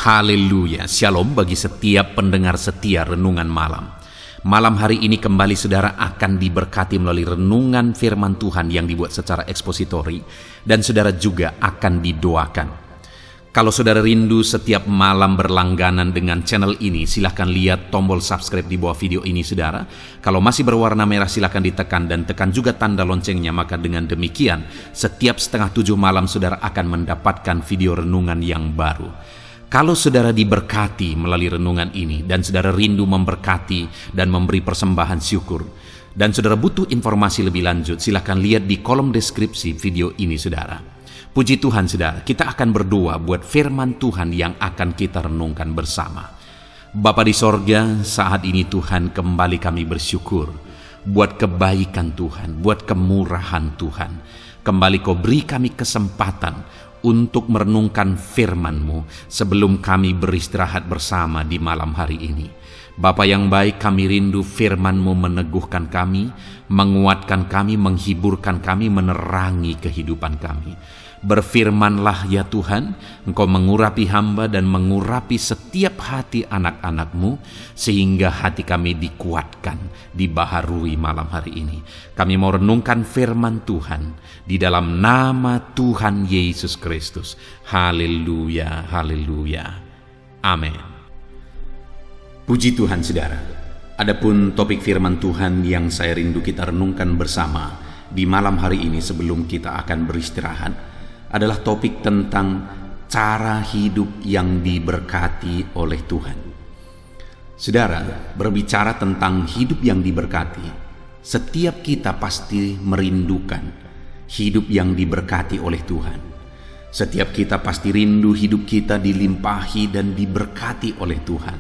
Haleluya, shalom bagi setiap pendengar setia Renungan Malam. Malam hari ini kembali saudara akan diberkati melalui renungan firman Tuhan yang dibuat secara ekspositori, dan saudara juga akan didoakan. Kalau saudara rindu setiap malam berlangganan dengan channel ini, silahkan lihat tombol subscribe di bawah video ini saudara. Kalau masih berwarna merah silahkan ditekan dan tekan juga tanda loncengnya, maka dengan demikian setiap 6:30 malam saudara akan mendapatkan video renungan yang baru. Kalau saudara diberkati melalui renungan ini dan saudara rindu memberkati dan memberi persembahan syukur, dan saudara butuh informasi lebih lanjut, silahkan lihat di kolom deskripsi video ini saudara. Puji Tuhan saudara, kita akan berdoa buat firman Tuhan yang akan kita renungkan bersama. Bapa di sorga, saat ini Tuhan kembali kami bersyukur buat kebaikan Tuhan, buat kemurahan Tuhan. Kembali Kau beri kami kesempatan untuk merenungkan firman-Mu sebelum kami beristirahat bersama di malam hari ini. Bapa yang baik, kami rindu firman-Mu meneguhkan kami, menguatkan kami, menghiburkan kami, menerangi kehidupan kami. Berfirmanlah ya Tuhan, Engkau mengurapi hamba dan mengurapi setiap hati anak-anak-Mu, sehingga hati kami dikuatkan, dibaharui malam hari ini. Kami mau renungkan firman Tuhan di dalam nama Tuhan Yesus Kristus. Haleluya, haleluya. Amin. Puji Tuhan saudara. Adapun topik firman Tuhan yang saya rindu kita renungkan bersama di malam hari ini sebelum kita akan beristirahat adalah topik tentang cara hidup yang diberkati oleh Tuhan. Saudara, berbicara tentang hidup yang diberkati, setiap kita pasti merindukan hidup yang diberkati oleh Tuhan. Setiap kita pasti rindu hidup kita dilimpahi dan diberkati oleh Tuhan.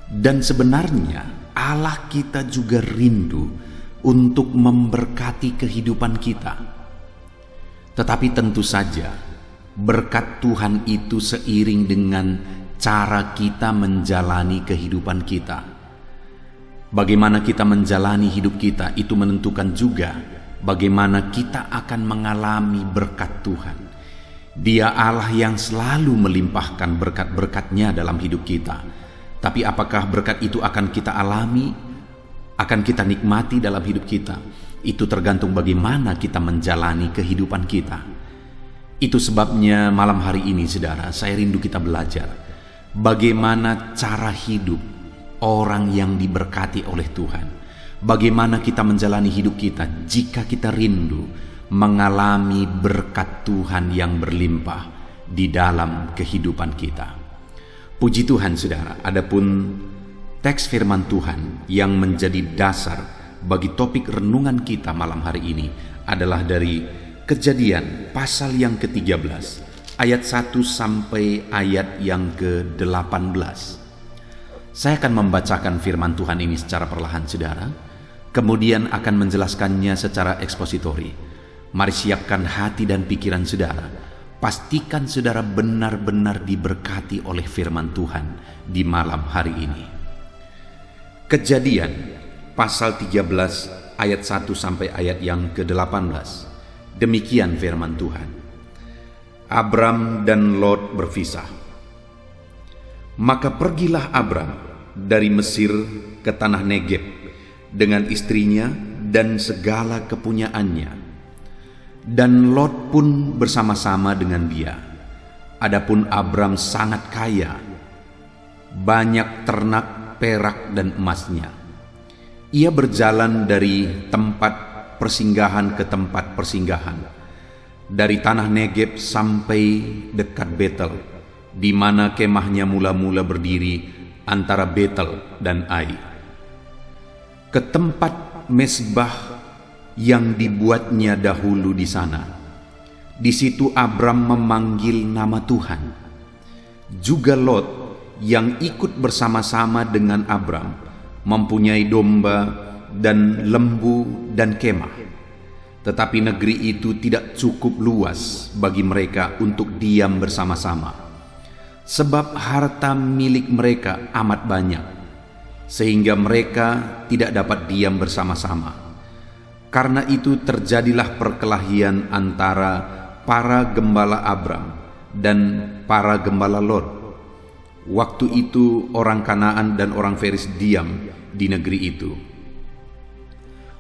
Dan sebenarnya Allah kita juga rindu untuk memberkati kehidupan kita. Tetapi tentu saja berkat Tuhan itu seiring dengan cara kita menjalani kehidupan kita. Bagaimana kita menjalani hidup kita itu menentukan juga bagaimana kita akan mengalami berkat Tuhan. Dia Allah yang selalu melimpahkan berkat-berkat-Nya dalam hidup kita. Tapi apakah berkat itu akan kita alami, akan kita nikmati dalam hidup kita? Itu tergantung bagaimana kita menjalani kehidupan kita. Itu sebabnya malam hari ini saudara, saya rindu kita belajar bagaimana cara hidup orang yang diberkati oleh Tuhan. Bagaimana kita menjalani hidup kita jika kita rindu mengalami berkat Tuhan yang berlimpah di dalam kehidupan kita. Puji Tuhan saudara, adapun teks firman Tuhan yang menjadi dasar bagi topik renungan kita malam hari ini adalah dari Kejadian pasal yang ke-13 ayat 1 sampai ayat yang ke-18. Saya akan membacakan firman Tuhan ini secara perlahan saudara, kemudian akan menjelaskannya secara ekspositori. Mari siapkan hati dan pikiran saudara. Pastikan saudara benar-benar diberkati oleh firman Tuhan di malam hari ini. Kejadian pasal 13 ayat 1 sampai ayat yang ke-18. Demikian firman Tuhan. Abram dan Lot berpisah. Maka pergilah Abram dari Mesir ke tanah Negeb dengan istrinya dan segala kepunyaannya. Dan Lot pun bersama-sama dengan dia. Adapun Abram sangat kaya, banyak ternak, perak dan emasnya. Ia berjalan dari tempat persinggahan ke tempat persinggahan, dari tanah Negeb sampai dekat Betel, di mana kemahnya mula-mula berdiri antara Betel dan Ai, ke tempat mesbah yang dibuatnya dahulu di sana. Di situ Abram memanggil nama Tuhan. Juga Lot yang ikut bersama-sama dengan Abram mempunyai domba dan lembu dan kemah. Tetapi negeri itu tidak cukup luas bagi mereka untuk diam bersama-sama, sebab harta milik mereka amat banyak, sehingga mereka tidak dapat diam bersama-sama. Karena itu terjadilah perkelahian antara para gembala Abram dan para gembala Lot. Waktu itu orang Kanaan dan orang Feris diam di negeri itu.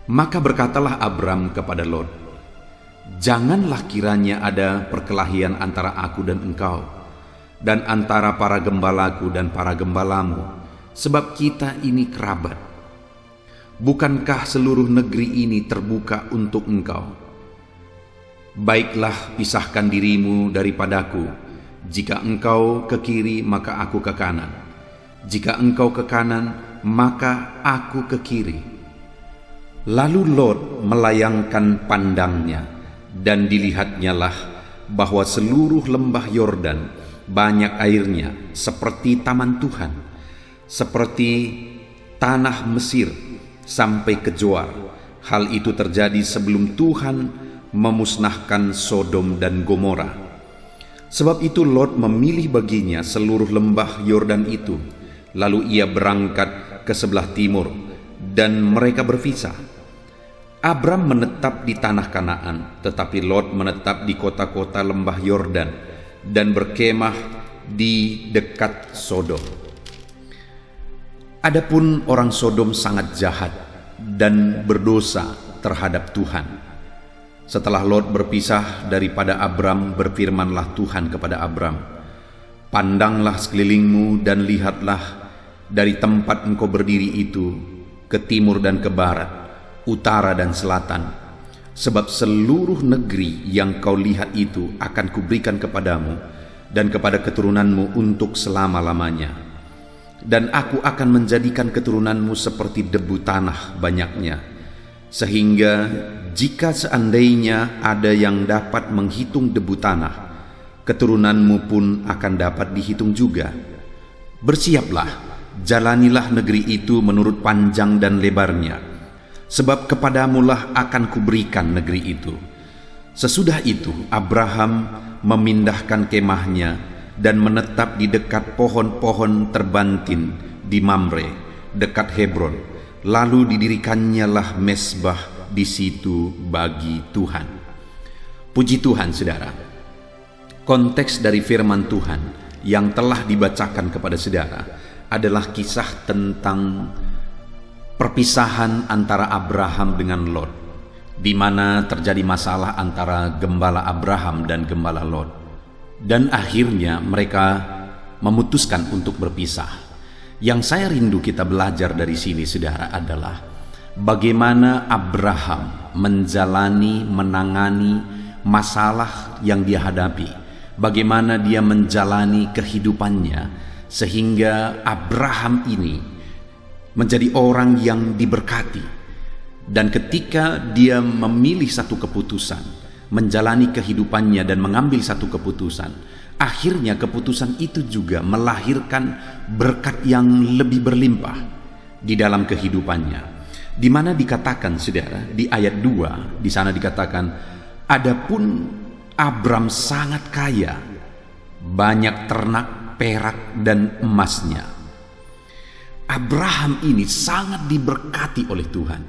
Maka berkatalah Abram kepada Lot, "Janganlah kiranya ada perkelahian antara aku dan engkau, dan antara para gembalaku dan para gembalamu, sebab kita ini kerabat. Bukankah seluruh negeri ini terbuka untuk engkau? Baiklah, pisahkan dirimu daripadaku. Jika engkau ke kiri, maka aku ke kanan. Jika engkau ke kanan, maka aku ke kiri." Lalu Lot melayangkan pandangnya, dan dilihatnyalah bahwa seluruh lembah Yordan banyak airnya, seperti taman Tuhan, seperti tanah Mesir sampai ke Zoar. Hal itu terjadi sebelum Tuhan memusnahkan Sodom dan Gomora. Sebab itu Lot memilih baginya seluruh lembah Yordan itu. Lalu ia berangkat ke sebelah timur, dan mereka berpisah. Abram menetap di tanah Kanaan, tetapi Lot menetap di kota-kota lembah Yordan dan berkemah di dekat Sodom. Adapun orang Sodom sangat jahat dan berdosa terhadap Tuhan. Setelah Lot berpisah daripada Abram, berfirmanlah Tuhan kepada Abram, "Pandanglah sekelilingmu dan lihatlah dari tempat engkau berdiri itu ke timur dan ke barat, utara dan selatan. Sebab seluruh negeri yang kau lihat itu akan kuberikan kepadamu dan kepada keturunanmu untuk selama-lamanya. Dan aku akan menjadikan keturunanmu seperti debu tanah banyaknya, sehingga jika seandainya ada yang dapat menghitung debu tanah, keturunanmu pun akan dapat dihitung juga. Bersiaplah, jalanilah negeri itu menurut panjang dan lebarnya, sebab kepadamulah akan kuberikan negeri itu." Sesudah itu Abraham memindahkan kemahnya dan menetap di dekat pohon-pohon terbantin di Mamre, dekat Hebron. Lalu didirikannya mezbah di situ bagi Tuhan. Puji Tuhan, saudara. Konteks dari firman Tuhan yang telah dibacakan kepada saudara adalah kisah tentang perpisahan antara Abraham dengan Lot, di mana terjadi masalah antara gembala Abraham dan gembala Lot, dan akhirnya mereka memutuskan untuk berpisah. Yang saya rindu kita belajar dari sini, saudara, adalah bagaimana Abraham menangani masalah yang dia hadapi, bagaimana dia menjalani kehidupannya sehingga Abraham ini menjadi orang yang diberkati. Dan ketika dia memilih satu keputusan, menjalani kehidupannya dan mengambil satu keputusan, akhirnya keputusan itu juga melahirkan berkat yang lebih berlimpah di dalam kehidupannya. Di mana dikatakan, saudara, di ayat 2, di sana dikatakan, "Adapun Abram sangat kaya, banyak ternak, perak, dan emasnya." Abraham ini sangat diberkati oleh Tuhan.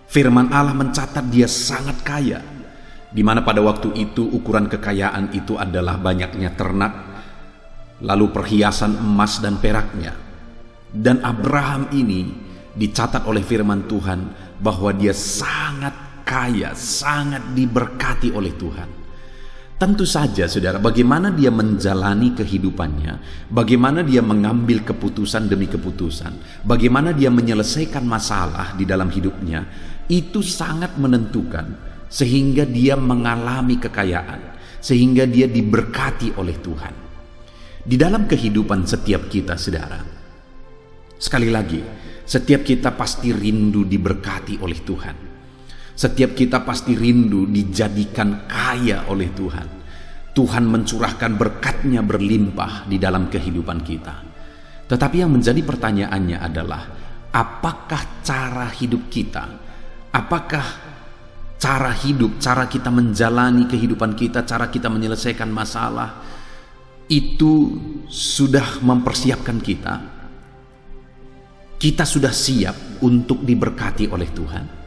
Firman Allah mencatat dia sangat kaya, di mana pada waktu itu ukuran kekayaan itu adalah banyaknya ternak, lalu perhiasan emas dan peraknya. Dan Abraham ini dicatat oleh firman Tuhan bahwa dia sangat kaya, sangat diberkati oleh Tuhan. Tentu saja, saudara, bagaimana dia menjalani kehidupannya, bagaimana dia mengambil keputusan demi keputusan, bagaimana dia menyelesaikan masalah di dalam hidupnya, itu sangat menentukan sehingga dia mengalami kekayaan, sehingga dia diberkati oleh Tuhan. Di dalam kehidupan setiap kita, saudara, sekali lagi, setiap kita pasti rindu diberkati oleh Tuhan. Setiap kita pasti rindu dijadikan kaya oleh Tuhan. Tuhan mencurahkan berkat-Nya berlimpah di dalam kehidupan kita. Tetapi yang menjadi pertanyaannya adalah, apakah cara hidup kita? Apakah cara hidup, cara kita menjalani kehidupan kita, cara kita menyelesaikan masalah, itu sudah mempersiapkan kita? Kita sudah siap untuk diberkati oleh Tuhan?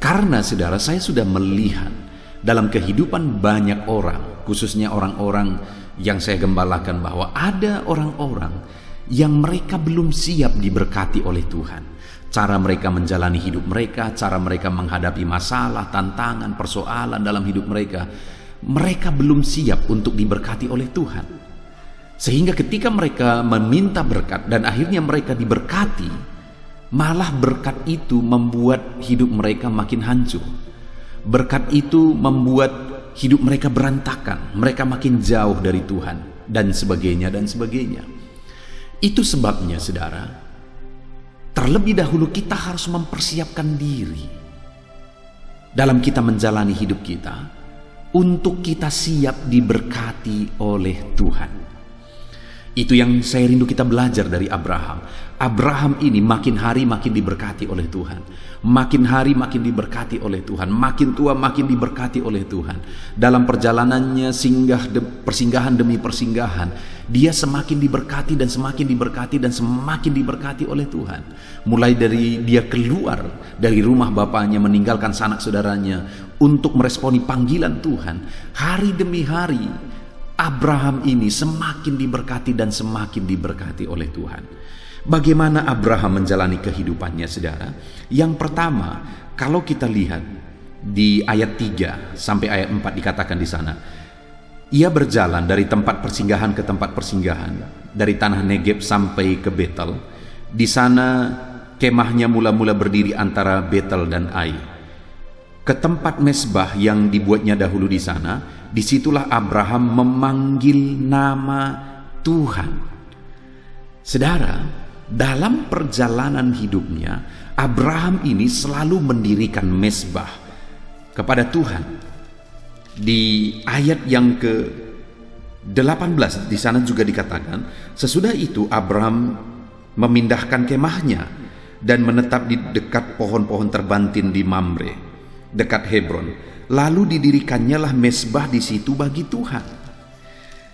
Karena, saudara, saya sudah melihat dalam kehidupan banyak orang, khususnya orang-orang yang saya gembalakan, bahwa ada orang-orang yang mereka belum siap diberkati oleh Tuhan. Cara mereka menjalani hidup mereka, cara mereka menghadapi masalah, tantangan, persoalan dalam hidup mereka, mereka belum siap untuk diberkati oleh Tuhan. Sehingga ketika mereka meminta berkat dan akhirnya mereka diberkati, malah berkat itu membuat hidup mereka makin hancur. Berkat itu membuat hidup mereka berantakan, mereka makin jauh dari Tuhan, dan sebagainya dan sebagainya. Itu sebabnya, saudara, terlebih dahulu kita harus mempersiapkan diri dalam kita menjalani hidup kita untuk kita siap diberkati oleh Tuhan. Itu yang saya rindu kita belajar dari Abraham. Abraham ini makin hari makin diberkati oleh Tuhan. Makin hari makin diberkati oleh Tuhan. Makin tua makin diberkati oleh Tuhan. Dalam perjalanannya persinggahan demi persinggahan, dia semakin diberkati dan semakin diberkati dan semakin diberkati oleh Tuhan. Mulai dari dia keluar dari rumah bapaknya, meninggalkan sanak saudaranya untuk meresponi panggilan Tuhan, hari demi hari Abraham ini semakin diberkati dan semakin diberkati oleh Tuhan. Bagaimana Abraham menjalani kehidupannya, saudara? Yang pertama, kalau kita lihat di ayat 3 sampai ayat 4 dikatakan di sana, ia berjalan dari tempat persinggahan ke tempat persinggahan, dari tanah Negeb sampai ke Betel. Di sana kemahnya mula-mula berdiri antara Betel dan Ai. Ke tempat mezbah yang dibuatnya dahulu di sana, disitulah Abraham memanggil nama Tuhan. Saudara, dalam perjalanan hidupnya, Abraham ini selalu mendirikan mezbah kepada Tuhan. Di ayat yang ke-18 di sana juga dikatakan, sesudah itu Abraham memindahkan kemahnya dan menetap di dekat pohon-pohon terbantin di Mamre, dekat Hebron. Lalu didirikannya lah mezbah di situ bagi Tuhan.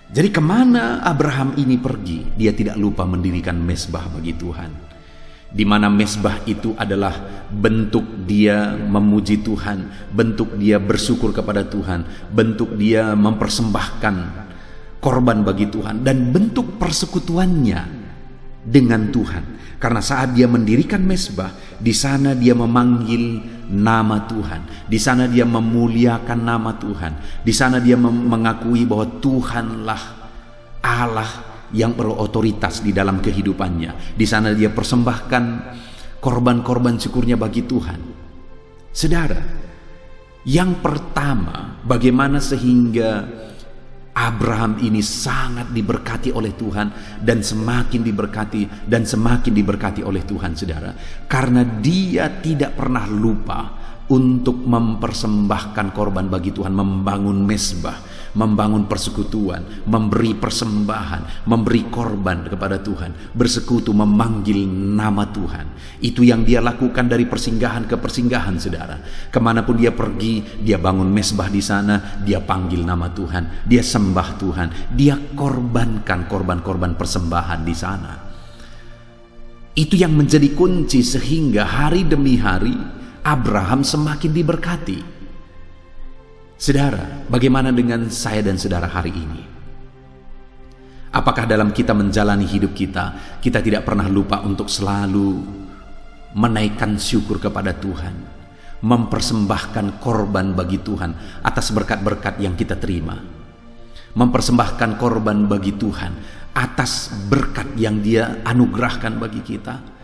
Jadi kemana Abraham ini pergi, dia tidak lupa mendirikan mezbah bagi Tuhan. Di mana mezbah itu adalah bentuk dia memuji Tuhan, bentuk dia bersyukur kepada Tuhan, bentuk dia mempersembahkan korban bagi Tuhan, dan bentuk persekutuannya dengan Tuhan. Karena saat dia mendirikan mezbah, di sana dia memanggil nama Tuhan, di sana dia memuliakan nama Tuhan, di sana dia mengakui bahwa Tuhanlah Allah yang berotoritas di dalam kehidupannya. Di sana dia persembahkan korban-korban syukurnya bagi Tuhan. Saudara, yang pertama, bagaimana sehingga Abraham ini sangat diberkati oleh Tuhan dan semakin diberkati dan semakin diberkati oleh Tuhan, saudara, karena dia tidak pernah lupa untuk mempersembahkan korban bagi Tuhan, membangun mezbah, membangun persekutuan, memberi persembahan, memberi korban kepada Tuhan, bersekutu, memanggil nama Tuhan. Itu yang dia lakukan dari persinggahan ke persinggahan, saudara. Kemanapun dia pergi, dia bangun mezbah di sana, dia panggil nama Tuhan, dia sembah Tuhan, dia korbankan korban-korban persembahan di sana. Itu yang menjadi kunci sehingga hari demi hari Abraham semakin diberkati. Saudara, bagaimana dengan saya dan saudara hari ini? Apakah dalam kita menjalani hidup kita, kita tidak pernah lupa untuk selalu menaikkan syukur kepada Tuhan, mempersembahkan korban bagi Tuhan atas berkat-berkat yang kita terima, mempersembahkan korban bagi Tuhan atas berkat yang Dia anugerahkan bagi kita?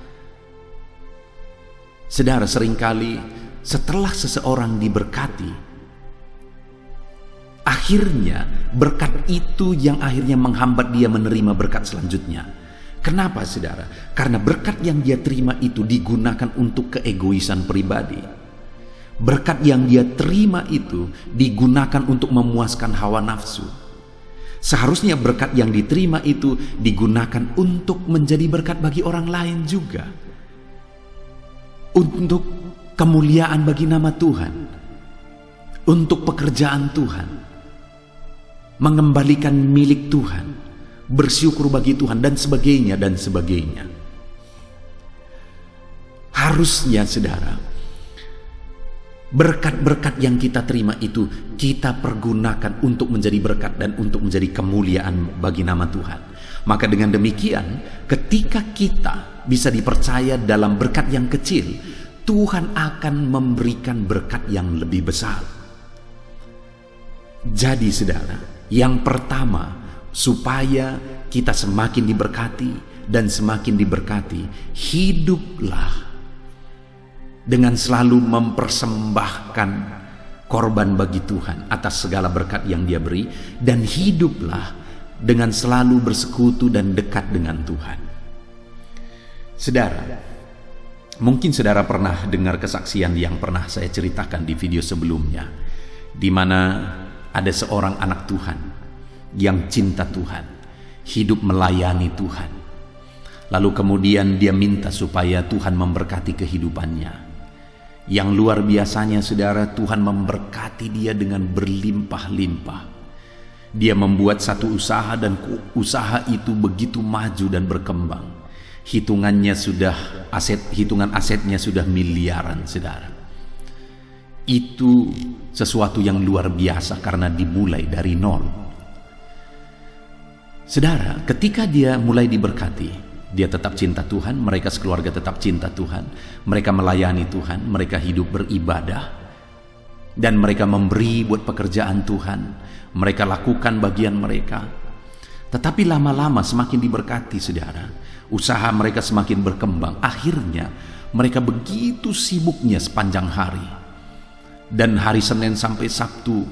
Saudara, seringkali setelah seseorang diberkati, akhirnya berkat itu yang akhirnya menghambat dia menerima berkat selanjutnya. Kenapa, saudara? Karena berkat yang dia terima itu digunakan untuk keegoisan pribadi. Berkat yang dia terima itu digunakan untuk memuaskan hawa nafsu. Seharusnya berkat yang diterima itu digunakan untuk menjadi berkat bagi orang lain juga, untuk kemuliaan bagi nama Tuhan, untuk pekerjaan Tuhan, mengembalikan milik Tuhan, bersyukur bagi Tuhan, dan sebagainya dan sebagainya. Harusnya, saudara, Berkat-berkat yang kita terima itu kita pergunakan untuk menjadi berkat dan untuk menjadi kemuliaan bagi nama Tuhan. Maka dengan demikian, ketika kita bisa dipercaya dalam berkat yang kecil, Tuhan akan memberikan berkat yang lebih besar. Jadi saudara, yang pertama, supaya kita semakin diberkati dan semakin diberkati, hiduplah dengan selalu mempersembahkan korban bagi Tuhan atas segala berkat yang Dia beri, dan hiduplah dengan selalu bersekutu dan dekat dengan Tuhan. Saudara, mungkin saudara pernah dengar kesaksian yang pernah saya ceritakan di video sebelumnya, di mana ada seorang anak Tuhan yang cinta Tuhan, hidup melayani Tuhan. Lalu kemudian dia minta supaya Tuhan memberkati kehidupannya. Yang luar biasanya saudara, Tuhan memberkati dia dengan berlimpah-limpah. Dia membuat satu usaha dan usaha itu begitu maju dan berkembang. Hitungan asetnya sudah miliaran saudara. Itu sesuatu yang luar biasa karena dimulai dari nol. Saudara, ketika dia mulai diberkati, dia tetap cinta Tuhan, mereka sekeluarga tetap cinta Tuhan, mereka melayani Tuhan, mereka hidup beribadah, dan mereka memberi buat pekerjaan Tuhan, mereka lakukan bagian mereka. Tetapi lama-lama semakin diberkati saudara, usaha mereka semakin berkembang, akhirnya mereka begitu sibuknya sepanjang hari. Dan hari Senin sampai Sabtu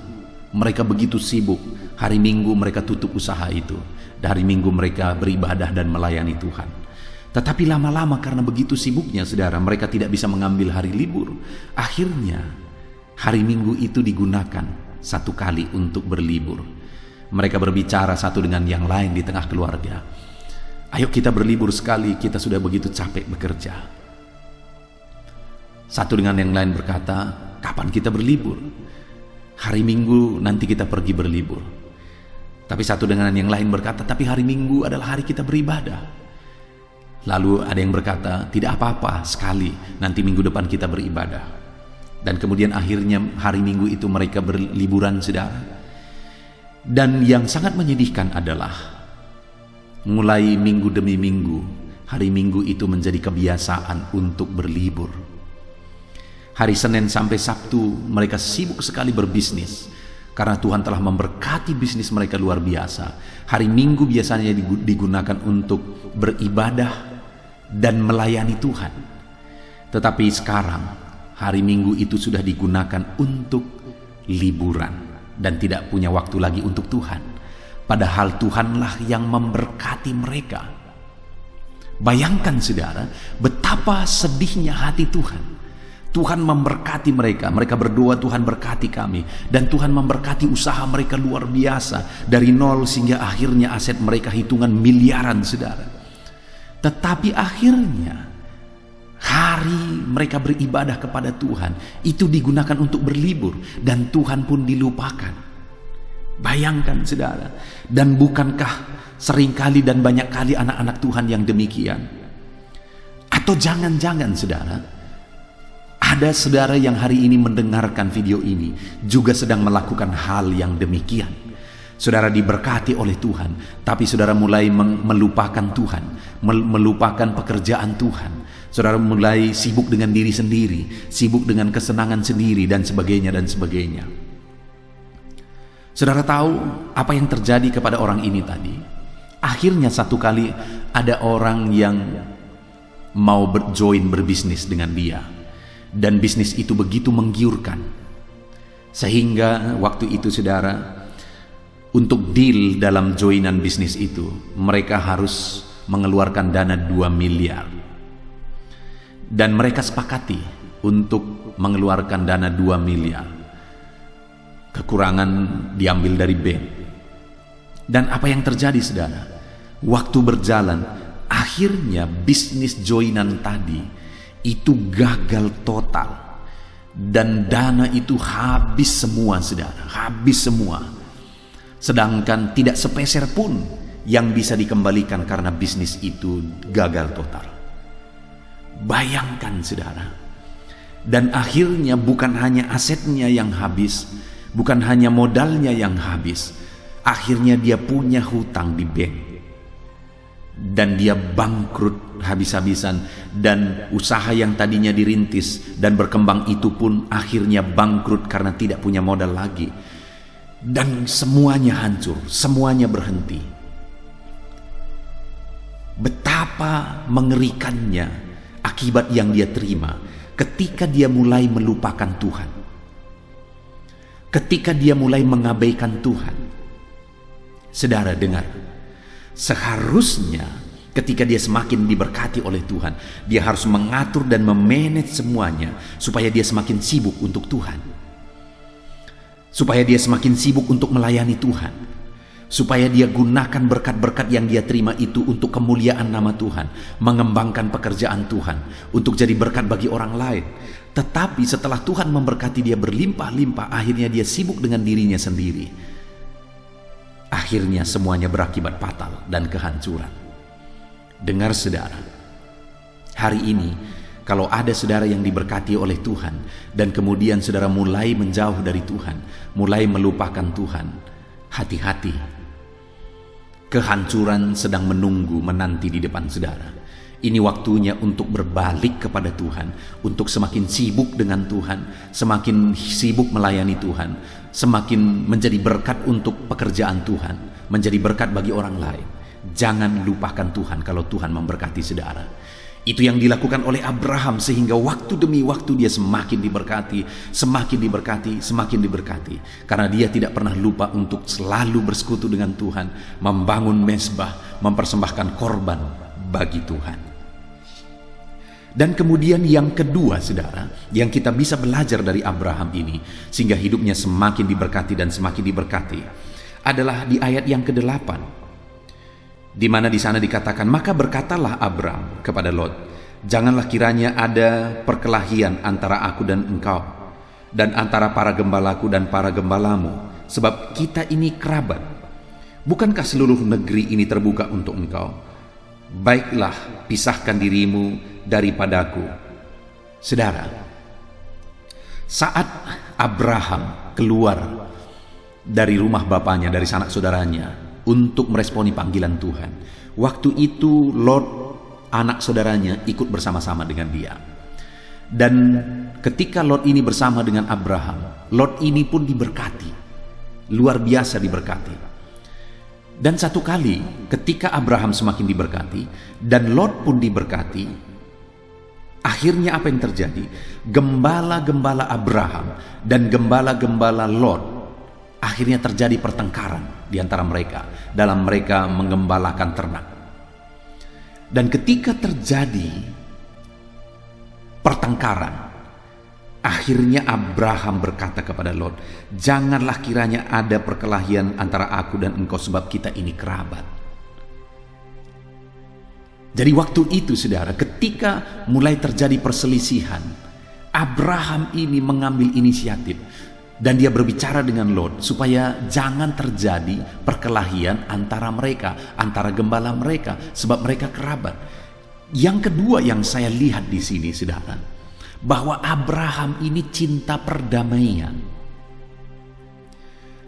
mereka begitu sibuk, hari Minggu mereka tutup usaha itu. Hari Minggu mereka beribadah dan melayani Tuhan. Tetapi lama-lama karena begitu sibuknya saudara, mereka tidak bisa mengambil hari libur. Akhirnya hari Minggu itu digunakan satu kali untuk berlibur. Mereka berbicara satu dengan yang lain di tengah keluarga. Ayo kita berlibur sekali, kita sudah begitu capek bekerja. Satu dengan yang lain berkata, kapan kita berlibur? Hari Minggu nanti kita pergi berlibur. Tapi satu dengan yang lain berkata, tapi hari Minggu adalah hari kita beribadah. Lalu ada yang berkata, tidak apa-apa sekali, nanti minggu depan kita beribadah. Dan kemudian akhirnya hari Minggu itu mereka berliburan saudara. Dan yang sangat menyedihkan adalah, mulai minggu demi minggu, hari Minggu itu menjadi kebiasaan untuk berlibur. Hari Senin sampai Sabtu mereka sibuk sekali berbisnis, karena Tuhan telah memberkati bisnis mereka luar biasa. Hari Minggu biasanya digunakan untuk beribadah dan melayani Tuhan. Tetapi sekarang hari Minggu itu sudah digunakan untuk liburan dan tidak punya waktu lagi untuk Tuhan. Padahal Tuhanlah yang memberkati mereka. Bayangkan saudara, betapa sedihnya hati Tuhan. Tuhan memberkati mereka, mereka berdoa Tuhan berkati kami, dan Tuhan memberkati usaha mereka luar biasa, dari nol sehingga akhirnya aset mereka hitungan miliaran saudara. Tetapi akhirnya hari mereka beribadah kepada Tuhan itu digunakan untuk berlibur, dan Tuhan pun dilupakan. Bayangkan saudara, dan bukankah seringkali dan banyak kali anak-anak Tuhan yang demikian? Atau jangan-jangan saudara, ada saudara yang hari ini mendengarkan video ini juga sedang melakukan hal yang demikian. Saudara diberkati oleh Tuhan, tapi saudara mulai melupakan Tuhan, melupakan pekerjaan Tuhan. Saudara mulai sibuk dengan diri sendiri, sibuk dengan kesenangan sendiri, dan sebagainya dan sebagainya. Saudara tahu apa yang terjadi kepada orang ini tadi? Akhirnya satu kali ada orang yang mau join berbisnis dengan dia. Dan bisnis itu begitu menggiurkan, sehingga waktu itu saudara, untuk deal dalam joinan bisnis itu mereka harus mengeluarkan dana 2 miliar. Dan mereka sepakati untuk mengeluarkan dana 2 miliar. Kekurangan diambil dari bank. Dan apa yang terjadi saudara? Waktu berjalan, akhirnya bisnis joinan tadi itu gagal total, dan dana itu habis semua saudara, habis semua. Sedangkan tidak sepeser pun yang bisa dikembalikan karena bisnis itu gagal total. Bayangkan saudara, Dan akhirnya bukan hanya asetnya yang habis, bukan hanya modalnya yang habis, akhirnya dia punya hutang di bank. Dan dia bangkrut habis-habisan, dan usaha yang tadinya dirintis dan berkembang itu pun akhirnya bangkrut karena tidak punya modal lagi. Dan semuanya hancur, semuanya berhenti. Betapa mengerikannya akibat yang dia terima ketika dia mulai melupakan Tuhan, ketika dia mulai mengabaikan Tuhan. Saudara dengar, seharusnya ketika dia semakin diberkati oleh Tuhan, dia harus mengatur dan memanage semuanya supaya dia semakin sibuk untuk Tuhan, supaya dia semakin sibuk untuk melayani Tuhan, supaya dia gunakan berkat-berkat yang dia terima itu untuk kemuliaan nama Tuhan, mengembangkan pekerjaan Tuhan, untuk jadi berkat bagi orang lain. Tetapi setelah Tuhan memberkati dia berlimpah-limpah, akhirnya dia sibuk dengan dirinya sendiri. Akhirnya semuanya berakibat fatal dan kehancuran. Dengar saudara, hari ini kalau ada saudara yang diberkati oleh Tuhan dan kemudian saudara mulai menjauh dari Tuhan, mulai melupakan Tuhan, hati-hati. Kehancuran sedang menunggu menanti di depan saudara. Ini waktunya untuk berbalik kepada Tuhan, untuk semakin sibuk dengan Tuhan, semakin sibuk melayani Tuhan, semakin menjadi berkat untuk pekerjaan Tuhan, menjadi berkat bagi orang lain. Jangan lupakan Tuhan kalau Tuhan memberkati saudara. Itu yang dilakukan oleh Abraham, sehingga waktu demi waktu dia semakin diberkati, semakin diberkati, semakin diberkati. Karena dia tidak pernah lupa untuk selalu bersekutu dengan Tuhan, membangun mezbah, mempersembahkan korban bagi Tuhan. Dan kemudian yang kedua saudara, yang kita bisa belajar dari Abraham ini, sehingga hidupnya semakin diberkati dan semakin diberkati, adalah di ayat yang ke-8. Di mana di sana dikatakan, maka berkatalah Abram kepada Lot, janganlah kiranya ada perkelahian antara aku dan engkau, dan antara para gembalaku dan para gembalamu, sebab kita ini kerabat. Bukankah seluruh negeri ini terbuka untuk engkau? Baiklah, pisahkan dirimu daripadaku. Saudara, saat Abraham keluar dari rumah bapaknya, dari sanak saudaranya, untuk meresponi panggilan Tuhan, waktu itu Lot, anak saudaranya, ikut bersama-sama dengan dia. Dan ketika Lot ini bersama dengan Abraham, Lot ini pun diberkati, luar biasa diberkati. Dan satu kali ketika Abraham semakin diberkati dan Lot pun diberkati, akhirnya apa yang terjadi? Gembala-gembala Abraham dan gembala-gembala Lot, akhirnya terjadi pertengkaran di antara mereka dalam mereka menggembalakan ternak. Dan ketika terjadi pertengkaran, akhirnya Abraham berkata kepada Lot, janganlah kiranya ada perkelahian antara aku dan engkau, sebab kita ini kerabat. Jadi waktu itu saudara, ketika mulai terjadi perselisihan, Abraham ini mengambil inisiatif dan dia berbicara dengan Lot supaya jangan terjadi perkelahian antara mereka, antara gembala mereka, sebab mereka kerabat. Yang kedua yang saya lihat di sini saudara, bahwa Abraham ini cinta perdamaian.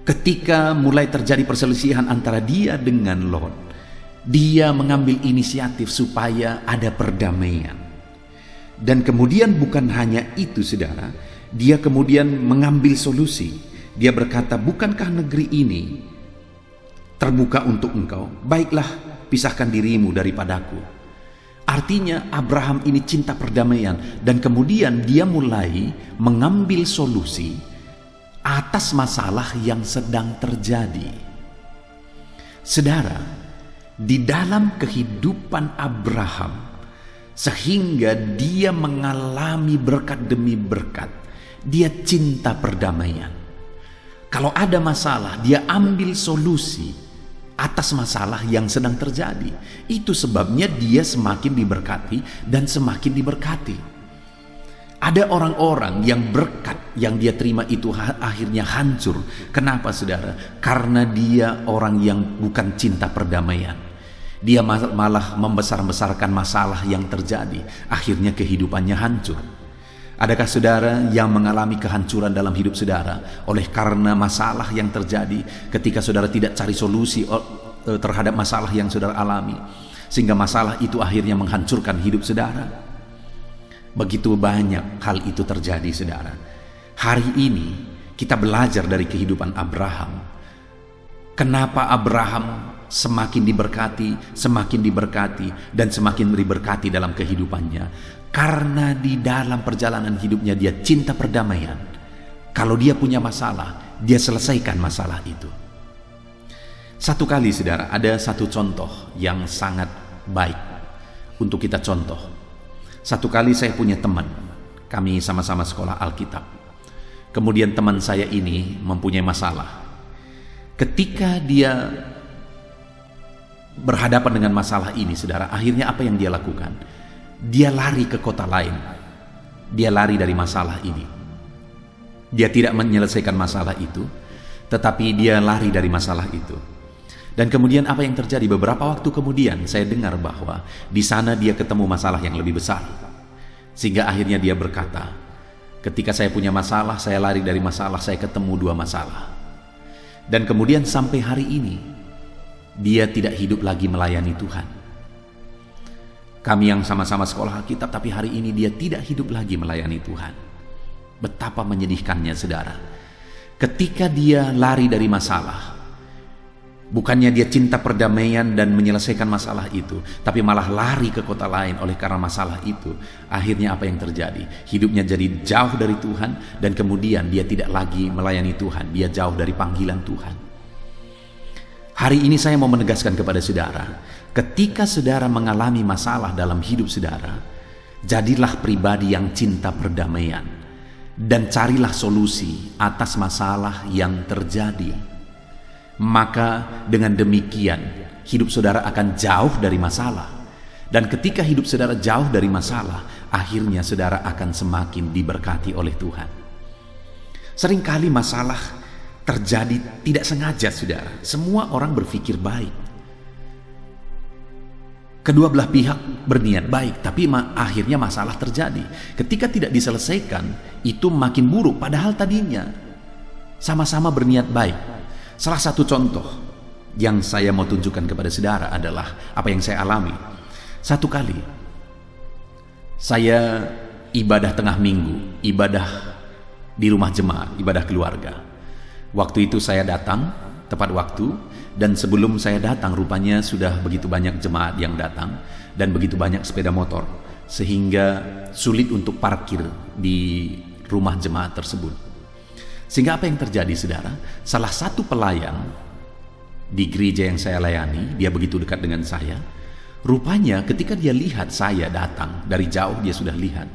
Ketika mulai terjadi perselisihan antara dia dengan Lot, dia mengambil inisiatif supaya ada perdamaian. Dan kemudian bukan hanya itu saudara, dia kemudian mengambil solusi. Dia berkata, bukankah negeri ini terbuka untuk engkau? Baiklah, pisahkan dirimu daripadaku. Artinya Abraham ini cinta perdamaian, dan kemudian dia mulai mengambil solusi atas masalah yang sedang terjadi. Saudara, di dalam kehidupan Abraham, sehingga dia mengalami berkat demi berkat, dia cinta perdamaian. Kalau ada masalah, dia ambil solusi atas masalah yang sedang terjadi. Itu sebabnya dia semakin diberkati dan semakin diberkati. Ada orang-orang yang berkat yang dia terima itu akhirnya hancur. Kenapa saudara? Karena dia orang yang bukan cinta perdamaian. Dia malah membesar-besarkan masalah yang terjadi. Akhirnya kehidupannya hancur. Adakah saudara yang mengalami kehancuran dalam hidup saudara oleh karena masalah yang terjadi ketika saudara tidak cari solusi terhadap masalah yang saudara alami, sehingga masalah itu akhirnya menghancurkan hidup saudara? Begitu banyak hal itu terjadi, saudara. Hari ini kita belajar dari kehidupan Abraham. Kenapa Abraham semakin diberkati, dan semakin diberkati dalam kehidupannya? Karena di dalam perjalanan hidupnya dia cinta perdamaian. Kalau dia punya masalah, dia selesaikan masalah itu. Satu kali, saudara, ada satu contoh yang sangat baik untuk kita contoh. Satu kali saya punya teman, kami sama-sama sekolah Alkitab. Kemudian teman saya ini mempunyai masalah. Ketika dia berhadapan dengan masalah ini, saudara, akhirnya apa yang dia lakukan? Dia lari ke kota lain. Dia lari dari masalah ini. Dia tidak menyelesaikan masalah itu, tetapi dia lari dari masalah itu. Dan kemudian apa yang terjadi? Beberapa waktu kemudian saya dengar bahwa di sana dia ketemu masalah yang lebih besar. Sehingga akhirnya dia berkata, ketika saya punya masalah, saya lari dari masalah, saya ketemu dua masalah. Dan kemudian sampai hari ini dia tidak hidup lagi melayani Tuhan. Kami yang sama-sama sekolah Alkitab, tapi hari ini dia tidak hidup lagi melayani Tuhan. Betapa menyedihkannya, saudara. Ketika dia lari dari masalah, bukannya dia cinta perdamaian dan menyelesaikan masalah itu, tapi malah lari ke kota lain oleh karena masalah itu. Akhirnya apa yang terjadi? Hidupnya jadi jauh dari Tuhan, dan kemudian dia tidak lagi melayani Tuhan. Dia jauh dari panggilan Tuhan. Hari ini saya mau menegaskan kepada saudara, ketika saudara mengalami masalah dalam hidup saudara, jadilah pribadi yang cinta perdamaian dan carilah solusi atas masalah yang terjadi. Maka dengan demikian hidup saudara akan jauh dari masalah. Dan ketika hidup saudara jauh dari masalah, akhirnya saudara akan semakin diberkati oleh Tuhan. Seringkali masalah terjadi tidak sengaja, saudara. Semua orang berpikir baik. Kedua belah pihak berniat baik, tapi akhirnya masalah terjadi. Ketika tidak diselesaikan, itu makin buruk. Padahal tadinya sama-sama berniat baik. Salah satu contoh yang saya mau tunjukkan kepada saudara adalah apa yang saya alami. Satu kali saya ibadah tengah minggu, ibadah di rumah jemaat, ibadah keluarga. Waktu itu saya datang tepat waktu, dan sebelum saya datang rupanya sudah begitu banyak jemaat yang datang dan begitu banyak sepeda motor, sehingga sulit untuk parkir di rumah jemaat tersebut. Sehingga apa yang terjadi, saudara? Salah satu pelayan di gereja yang saya layani, dia begitu dekat dengan saya. Rupanya ketika dia lihat saya datang dari jauh, dia sudah lihat,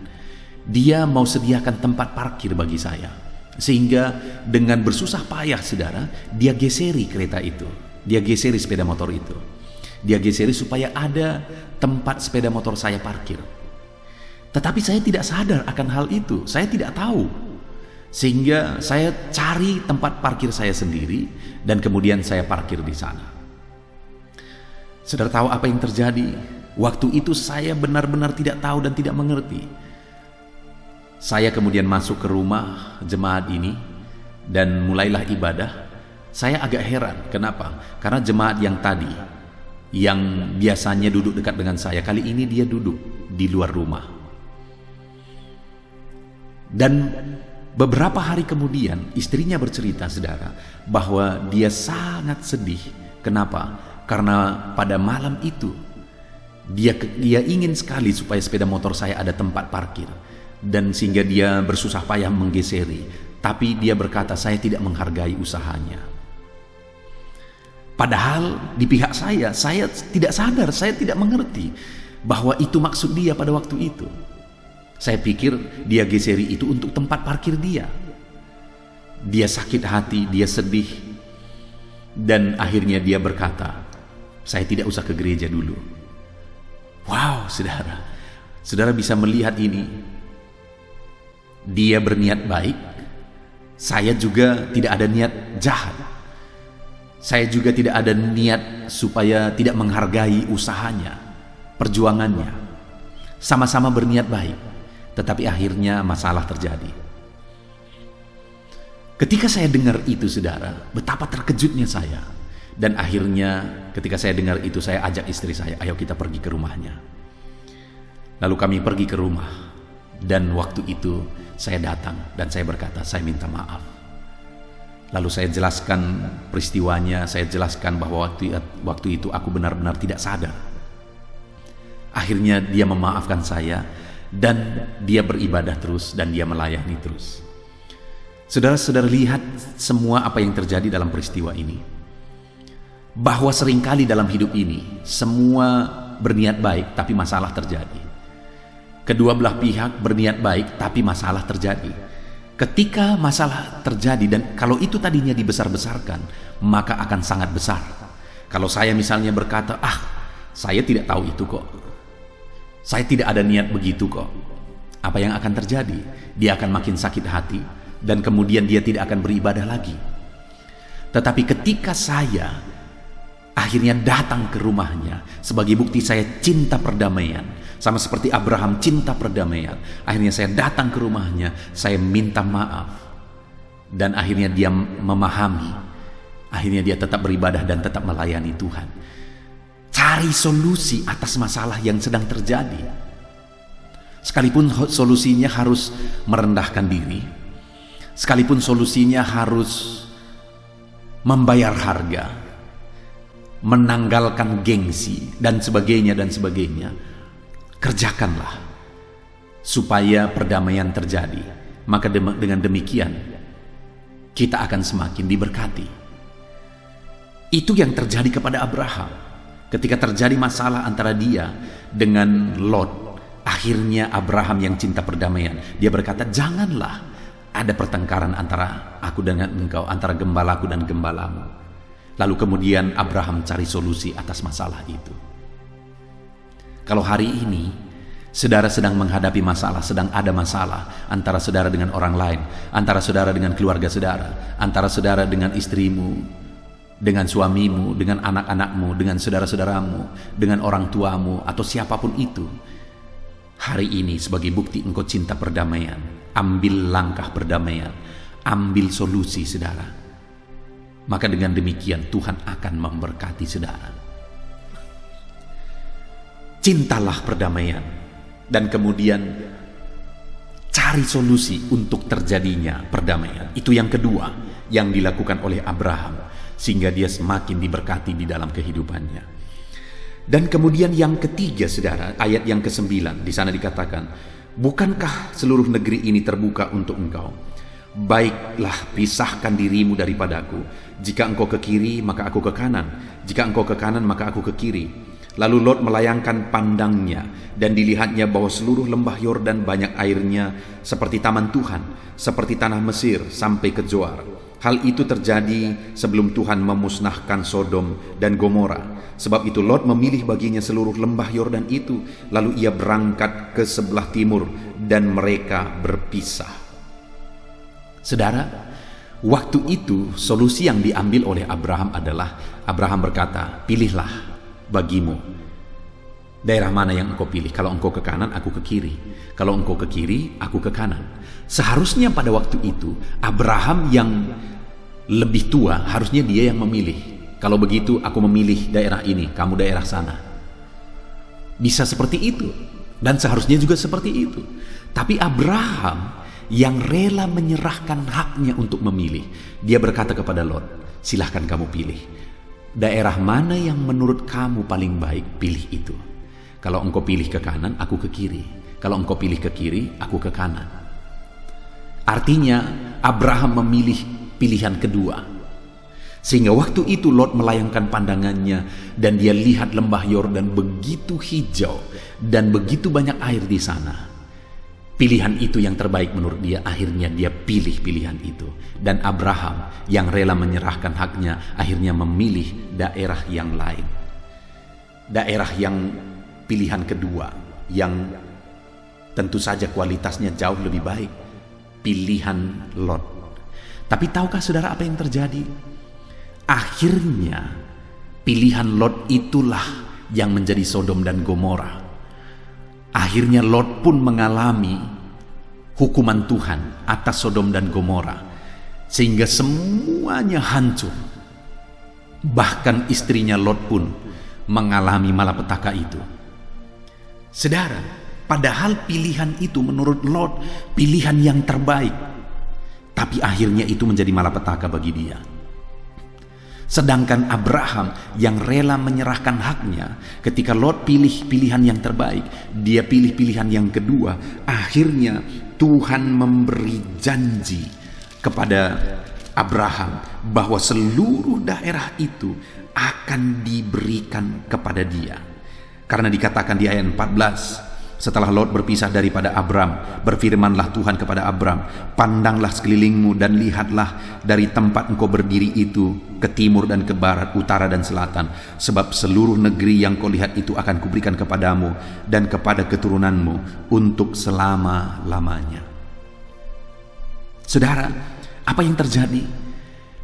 dia mau sediakan tempat parkir bagi saya. Sehingga dengan bersusah payah, saudara, dia geseri kereta itu, dia geseri sepeda motor itu, dia geseri supaya ada tempat sepeda motor saya parkir. Tetapi saya tidak sadar akan hal itu, saya tidak tahu. Sehingga saya cari tempat parkir saya sendiri, dan kemudian saya parkir di sana. Saudara tahu apa yang terjadi? Waktu itu saya benar-benar tidak tahu dan tidak mengerti. Saya kemudian masuk ke rumah jemaat ini dan mulailah ibadah. Saya agak heran, kenapa? Karena jemaat yang tadi, yang biasanya duduk dekat dengan saya, kali ini dia duduk di luar rumah. Dan beberapa hari kemudian istrinya bercerita, saudara, bahwa dia sangat sedih. Kenapa? Karena pada malam itu dia ingin sekali supaya sepeda motor saya ada tempat parkir. Dan sehingga dia bersusah payah menggeseri, tapi dia berkata, saya tidak menghargai usahanya. Padahal di pihak saya tidak sadar, saya tidak mengerti bahwa itu maksud dia pada waktu itu. Saya pikir dia geseri itu untuk tempat parkir dia. Dia sakit hati, dia sedih, dan akhirnya dia berkata, saya tidak usah ke gereja dulu. Wow, saudara, saudara bisa melihat ini. Dia berniat baik, saya juga tidak ada niat jahat. Saya juga tidak ada niat supaya tidak menghargai usahanya, perjuangannya. Sama-sama berniat baik. Tetapi akhirnya masalah terjadi. Ketika saya dengar itu, saudara, betapa terkejutnya saya. Dan akhirnya ketika saya dengar itu, saya ajak istri saya, ayo kita pergi ke rumahnya. Lalu kami pergi ke rumah. Dan waktu itu saya datang dan saya berkata, saya minta maaf. Lalu saya jelaskan peristiwanya, saya jelaskan bahwa waktu itu aku benar-benar tidak sadar. Akhirnya dia memaafkan saya dan dia beribadah terus dan dia melayani terus. Saudara-saudara, lihat semua apa yang terjadi dalam peristiwa ini. Bahwa seringkali dalam hidup ini semua berniat baik tapi masalah terjadi. Kedua belah pihak berniat baik tapi masalah terjadi. Ketika masalah terjadi, dan kalau itu tadinya dibesar-besarkan, maka akan sangat besar. Kalau saya misalnya berkata, saya tidak tahu itu kok, saya tidak ada niat begitu kok, apa yang akan terjadi? Dia akan makin sakit hati dan kemudian dia tidak akan beribadah lagi. Tetapi ketika saya akhirnya datang ke rumahnya sebagai bukti saya cinta perdamaian, sama seperti Abraham cinta perdamaian. Akhirnya saya datang ke rumahnya, saya minta maaf, dan akhirnya dia memahami. Akhirnya dia tetap beribadah dan tetap melayani Tuhan. Cari solusi atas masalah yang sedang terjadi. Sekalipun solusinya harus merendahkan diri, sekalipun solusinya harus membayar harga, menanggalkan gengsi dan sebagainya, kerjakanlah supaya perdamaian terjadi. Maka dengan demikian kita akan semakin diberkati. Itu yang terjadi kepada Abraham ketika terjadi masalah antara dia dengan Lot. Akhirnya Abraham yang cinta perdamaian, dia berkata, janganlah ada pertengkaran antara aku dengan engkau, antara gembalaku dan gembalamu. Lalu kemudian Abraham cari solusi atas masalah itu. Kalau hari ini saudara sedang menghadapi masalah, sedang ada masalah antara saudara dengan orang lain, antara saudara dengan keluarga saudara, antara saudara dengan istrimu, dengan suamimu, dengan anak-anakmu, dengan saudara-saudaramu, dengan orang tuamu, atau siapapun itu, hari ini sebagai bukti engkau cinta perdamaian, ambil langkah perdamaian, ambil solusi, saudara. Maka dengan demikian Tuhan akan memberkati saudara. Cintalah perdamaian dan kemudian cari solusi untuk terjadinya perdamaian. Itu yang kedua yang dilakukan oleh Abraham sehingga dia semakin diberkati di dalam kehidupannya. Dan kemudian yang ketiga, saudara, ayat yang ke-9 di sana dikatakan, bukankah seluruh negeri ini terbuka untuk engkau? Baiklah, pisahkan dirimu daripadaku. Jika engkau ke kiri, maka aku ke kanan. Jika engkau ke kanan, maka aku ke kiri. Lalu Lot melayangkan pandangnya, dan dilihatnya bahwa seluruh lembah Yordan banyak airnya, seperti taman Tuhan, seperti tanah Mesir sampai ke Zoar. Hal itu terjadi sebelum Tuhan memusnahkan Sodom dan Gomora. Sebab itu Lot memilih baginya seluruh lembah Yordan itu. Lalu ia berangkat ke sebelah timur, dan mereka berpisah. Saudara, waktu itu solusi yang diambil oleh Abraham adalah, Abraham berkata, pilihlah bagimu daerah mana yang engkau pilih. Kalau engkau ke kanan, aku ke kiri. Kalau engkau ke kiri, aku ke kanan. Seharusnya pada waktu itu Abraham yang lebih tua, harusnya dia yang memilih. Kalau begitu aku memilih daerah ini, kamu daerah sana. Bisa seperti itu, dan seharusnya juga seperti itu. Tapi Abraham yang rela menyerahkan haknya untuk memilih, dia berkata kepada Lot, silahkan kamu pilih. Daerah mana yang menurut kamu paling baik, pilih itu. Kalau engkau pilih ke kanan, aku ke kiri. Kalau engkau pilih ke kiri, aku ke kanan. Artinya Abraham memilih pilihan kedua. Sehingga waktu itu Lot melayangkan pandangannya, dan dia lihat lembah Yordan begitu hijau dan begitu banyak air di sana. Pilihan itu yang terbaik menurut dia, akhirnya dia pilih pilihan itu. Dan Abraham yang rela menyerahkan haknya, akhirnya memilih daerah yang lain. Daerah yang pilihan kedua, yang tentu saja kualitasnya jauh lebih baik. Pilihan Lot. Tapi tahukah saudara apa yang terjadi? Akhirnya pilihan Lot itulah yang menjadi Sodom dan Gomora. Akhirnya Lot pun mengalami hukuman Tuhan atas Sodom dan Gomora, sehingga semuanya hancur. Bahkan istrinya Lot pun mengalami malapetaka itu. Saudara, padahal pilihan itu menurut Lot pilihan yang terbaik, tapi akhirnya itu menjadi malapetaka bagi dia. Sedangkan Abraham yang rela menyerahkan haknya, ketika Lot pilih pilihan yang terbaik, dia pilih pilihan yang kedua. Akhirnya Tuhan memberi janji kepada Abraham bahwa seluruh daerah itu akan diberikan kepada dia. Karena dikatakan di ayat 14, setelah Lot berpisah daripada Abram, berfirmanlah Tuhan kepada Abram, pandanglah sekelilingmu dan lihatlah dari tempat engkau berdiri itu ke timur dan ke barat, utara dan selatan, sebab seluruh negeri yang kau lihat itu akan kuberikan kepadamu dan kepada keturunanmu untuk selama-lamanya. Saudara, apa yang terjadi?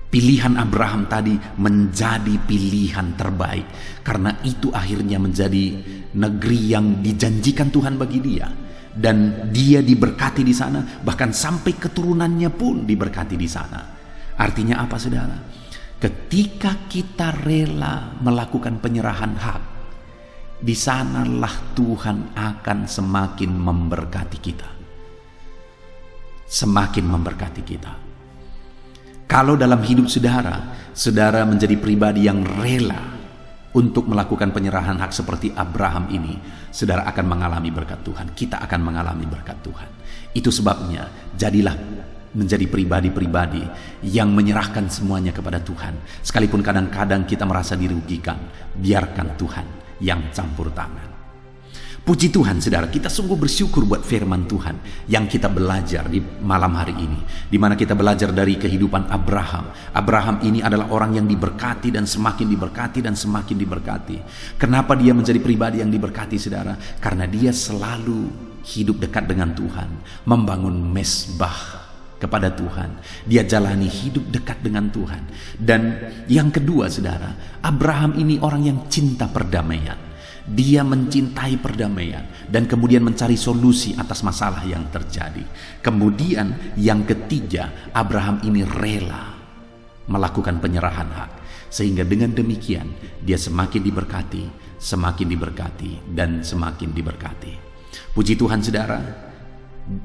Pilihan Abraham tadi menjadi pilihan terbaik, karena itu akhirnya menjadi negeri yang dijanjikan Tuhan bagi dia, dan dia diberkati di sana, bahkan sampai keturunannya pun diberkati di sana. Artinya apa, saudara? Ketika kita rela melakukan penyerahan hak, di sanalah Tuhan akan semakin memberkati kita. Semakin memberkati kita. Kalau dalam hidup saudara menjadi pribadi yang rela untuk melakukan penyerahan hak seperti Abraham ini, saudara akan mengalami berkat Tuhan. Kita akan mengalami berkat Tuhan. Itu sebabnya jadilah menjadi pribadi-pribadi yang menyerahkan semuanya kepada Tuhan. Sekalipun kadang-kadang kita merasa dirugikan, biarkan Tuhan yang campur tangan. Puji Tuhan, saudara, kita sungguh bersyukur buat firman Tuhan yang kita belajar di malam hari ini, di mana kita belajar dari kehidupan Abraham. Abraham ini adalah orang yang diberkati dan semakin diberkati dan semakin diberkati. Kenapa dia menjadi pribadi yang diberkati, saudara? Karena dia selalu hidup dekat dengan Tuhan, membangun mesbah kepada Tuhan. Dia jalani hidup dekat dengan Tuhan. Dan yang kedua, saudara, Abraham ini orang yang cinta perdamaian. Dia mencintai perdamaian dan kemudian mencari solusi atas masalah yang terjadi. Kemudian yang ketiga, Abraham ini rela melakukan penyerahan hak, sehingga dengan demikian dia semakin diberkati dan semakin diberkati. Puji Tuhan, saudara,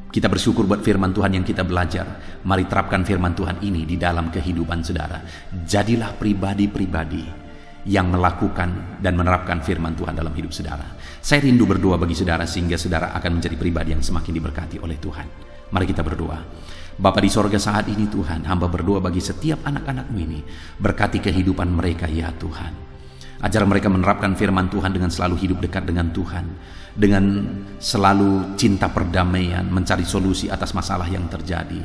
kita bersyukur buat firman Tuhan yang kita belajar. Mari terapkan firman Tuhan ini di dalam kehidupan saudara. Jadilah pribadi-pribadi yang melakukan dan menerapkan firman Tuhan dalam hidup saudara. Saya rindu berdoa bagi saudara sehingga saudara akan menjadi pribadi yang semakin diberkati oleh Tuhan. Mari kita berdoa. Bapa di sorga, saat ini Tuhan, hamba berdoa bagi setiap anak-anak-Mu ini. Berkati kehidupan mereka ya Tuhan. Ajar mereka menerapkan firman Tuhan dengan selalu hidup dekat dengan Tuhan, dengan selalu cinta perdamaian, mencari solusi atas masalah yang terjadi,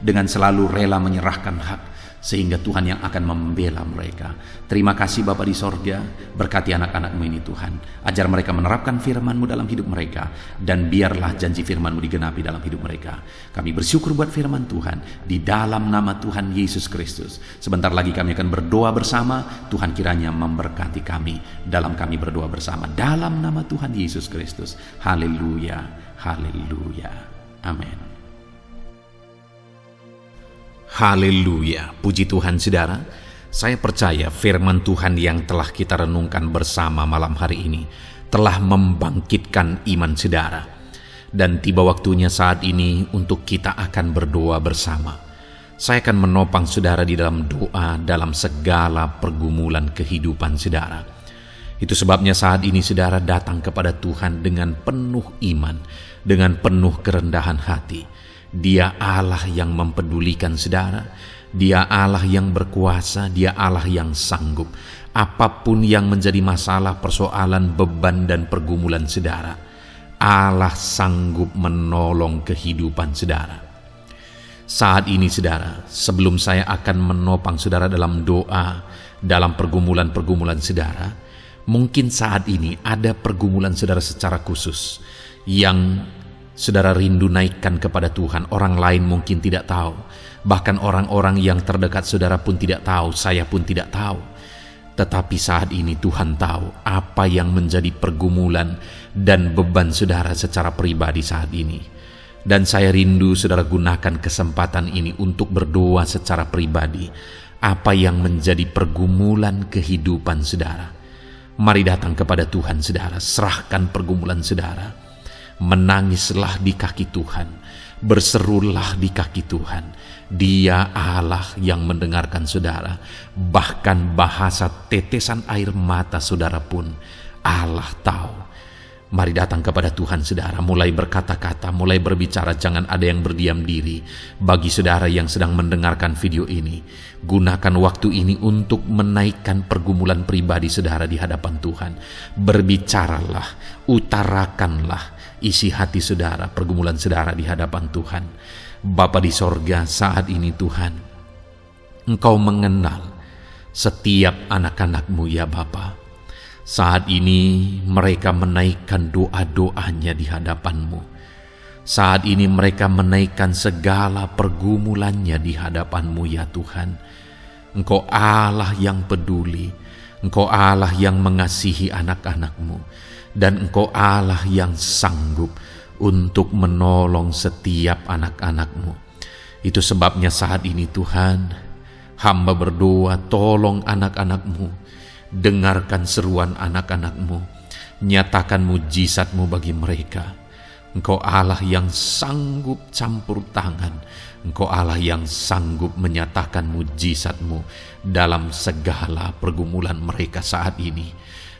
dengan selalu rela menyerahkan hak, sehingga Tuhan yang akan membela mereka. Terima kasih Bapa di sorga, berkati anak-anak-Mu ini Tuhan. Ajar mereka menerapkan firman-Mu dalam hidup mereka, dan biarlah janji firman-Mu digenapi dalam hidup mereka. Kami bersyukur buat firman Tuhan, di dalam nama Tuhan Yesus Kristus. Sebentar lagi kami akan berdoa bersama. Tuhan kiranya memberkati kami dalam kami berdoa bersama, dalam nama Tuhan Yesus Kristus. Haleluya, haleluya, amin. Haleluya, puji Tuhan saudara. Saya percaya firman Tuhan yang telah kita renungkan bersama malam hari ini telah membangkitkan iman saudara. Dan tiba waktunya saat ini untuk kita akan berdoa bersama. Saya akan menopang saudara di dalam doa dalam segala pergumulan kehidupan saudara. Itu sebabnya saat ini saudara datang kepada Tuhan dengan penuh iman, dengan penuh kerendahan hati. Dia Allah yang mempedulikan saudara. Dia Allah yang berkuasa. Dia Allah yang sanggup. Apapun yang menjadi masalah, persoalan, beban dan pergumulan saudara, Allah sanggup menolong kehidupan saudara. Saat ini saudara, sebelum saya akan menopang saudara dalam doa, dalam pergumulan-pergumulan saudara, mungkin saat ini ada pergumulan saudara secara khusus yang saudara rindu naikkan kepada Tuhan. Orang lain mungkin tidak tahu. Bahkan orang-orang yang terdekat saudara pun tidak tahu. Saya pun tidak tahu. Tetapi saat ini Tuhan tahu apa yang menjadi pergumulan dan beban saudara secara pribadi saat ini. Dan saya rindu saudara gunakan kesempatan ini untuk berdoa secara pribadi. Apa yang menjadi pergumulan kehidupan saudara, mari datang kepada Tuhan saudara, serahkan pergumulan saudara. Menangislah di kaki Tuhan, berserulah di kaki Tuhan. Dia Allah yang mendengarkan saudara. Bahkan bahasa tetesan air mata saudara pun Allah tahu. Mari datang kepada Tuhan saudara, mulai berkata-kata, mulai berbicara, jangan ada yang berdiam diri. Bagi saudara yang sedang mendengarkan video ini, gunakan waktu ini untuk menaikkan pergumulan pribadi saudara di hadapan Tuhan. Berbicaralah, utarakanlah isi hati saudara, pergumulan saudara di hadapan Tuhan. Bapa di sorga, saat ini Tuhan, Engkau mengenal setiap anak-anak-Mu ya Bapa. Saat ini mereka menaikkan doa-doanya di hadapan-Mu. Saat ini mereka menaikkan segala pergumulannya di hadapan-Mu ya Tuhan. Engkau Allah yang peduli, Engkau Allah yang mengasihi anak-anak-Mu, dan Engkau Allah yang sanggup untuk menolong setiap anak-anak-Mu. Itu sebabnya saat ini Tuhan, hamba berdoa, tolong anak-anak-Mu. Dengarkan seruan anak-anak-Mu, nyatakan mujizat-Mu bagi mereka. Engkau Allah yang sanggup campur tangan, Engkau Allah yang sanggup menyatakan mujizat-Mu dalam segala pergumulan mereka saat ini.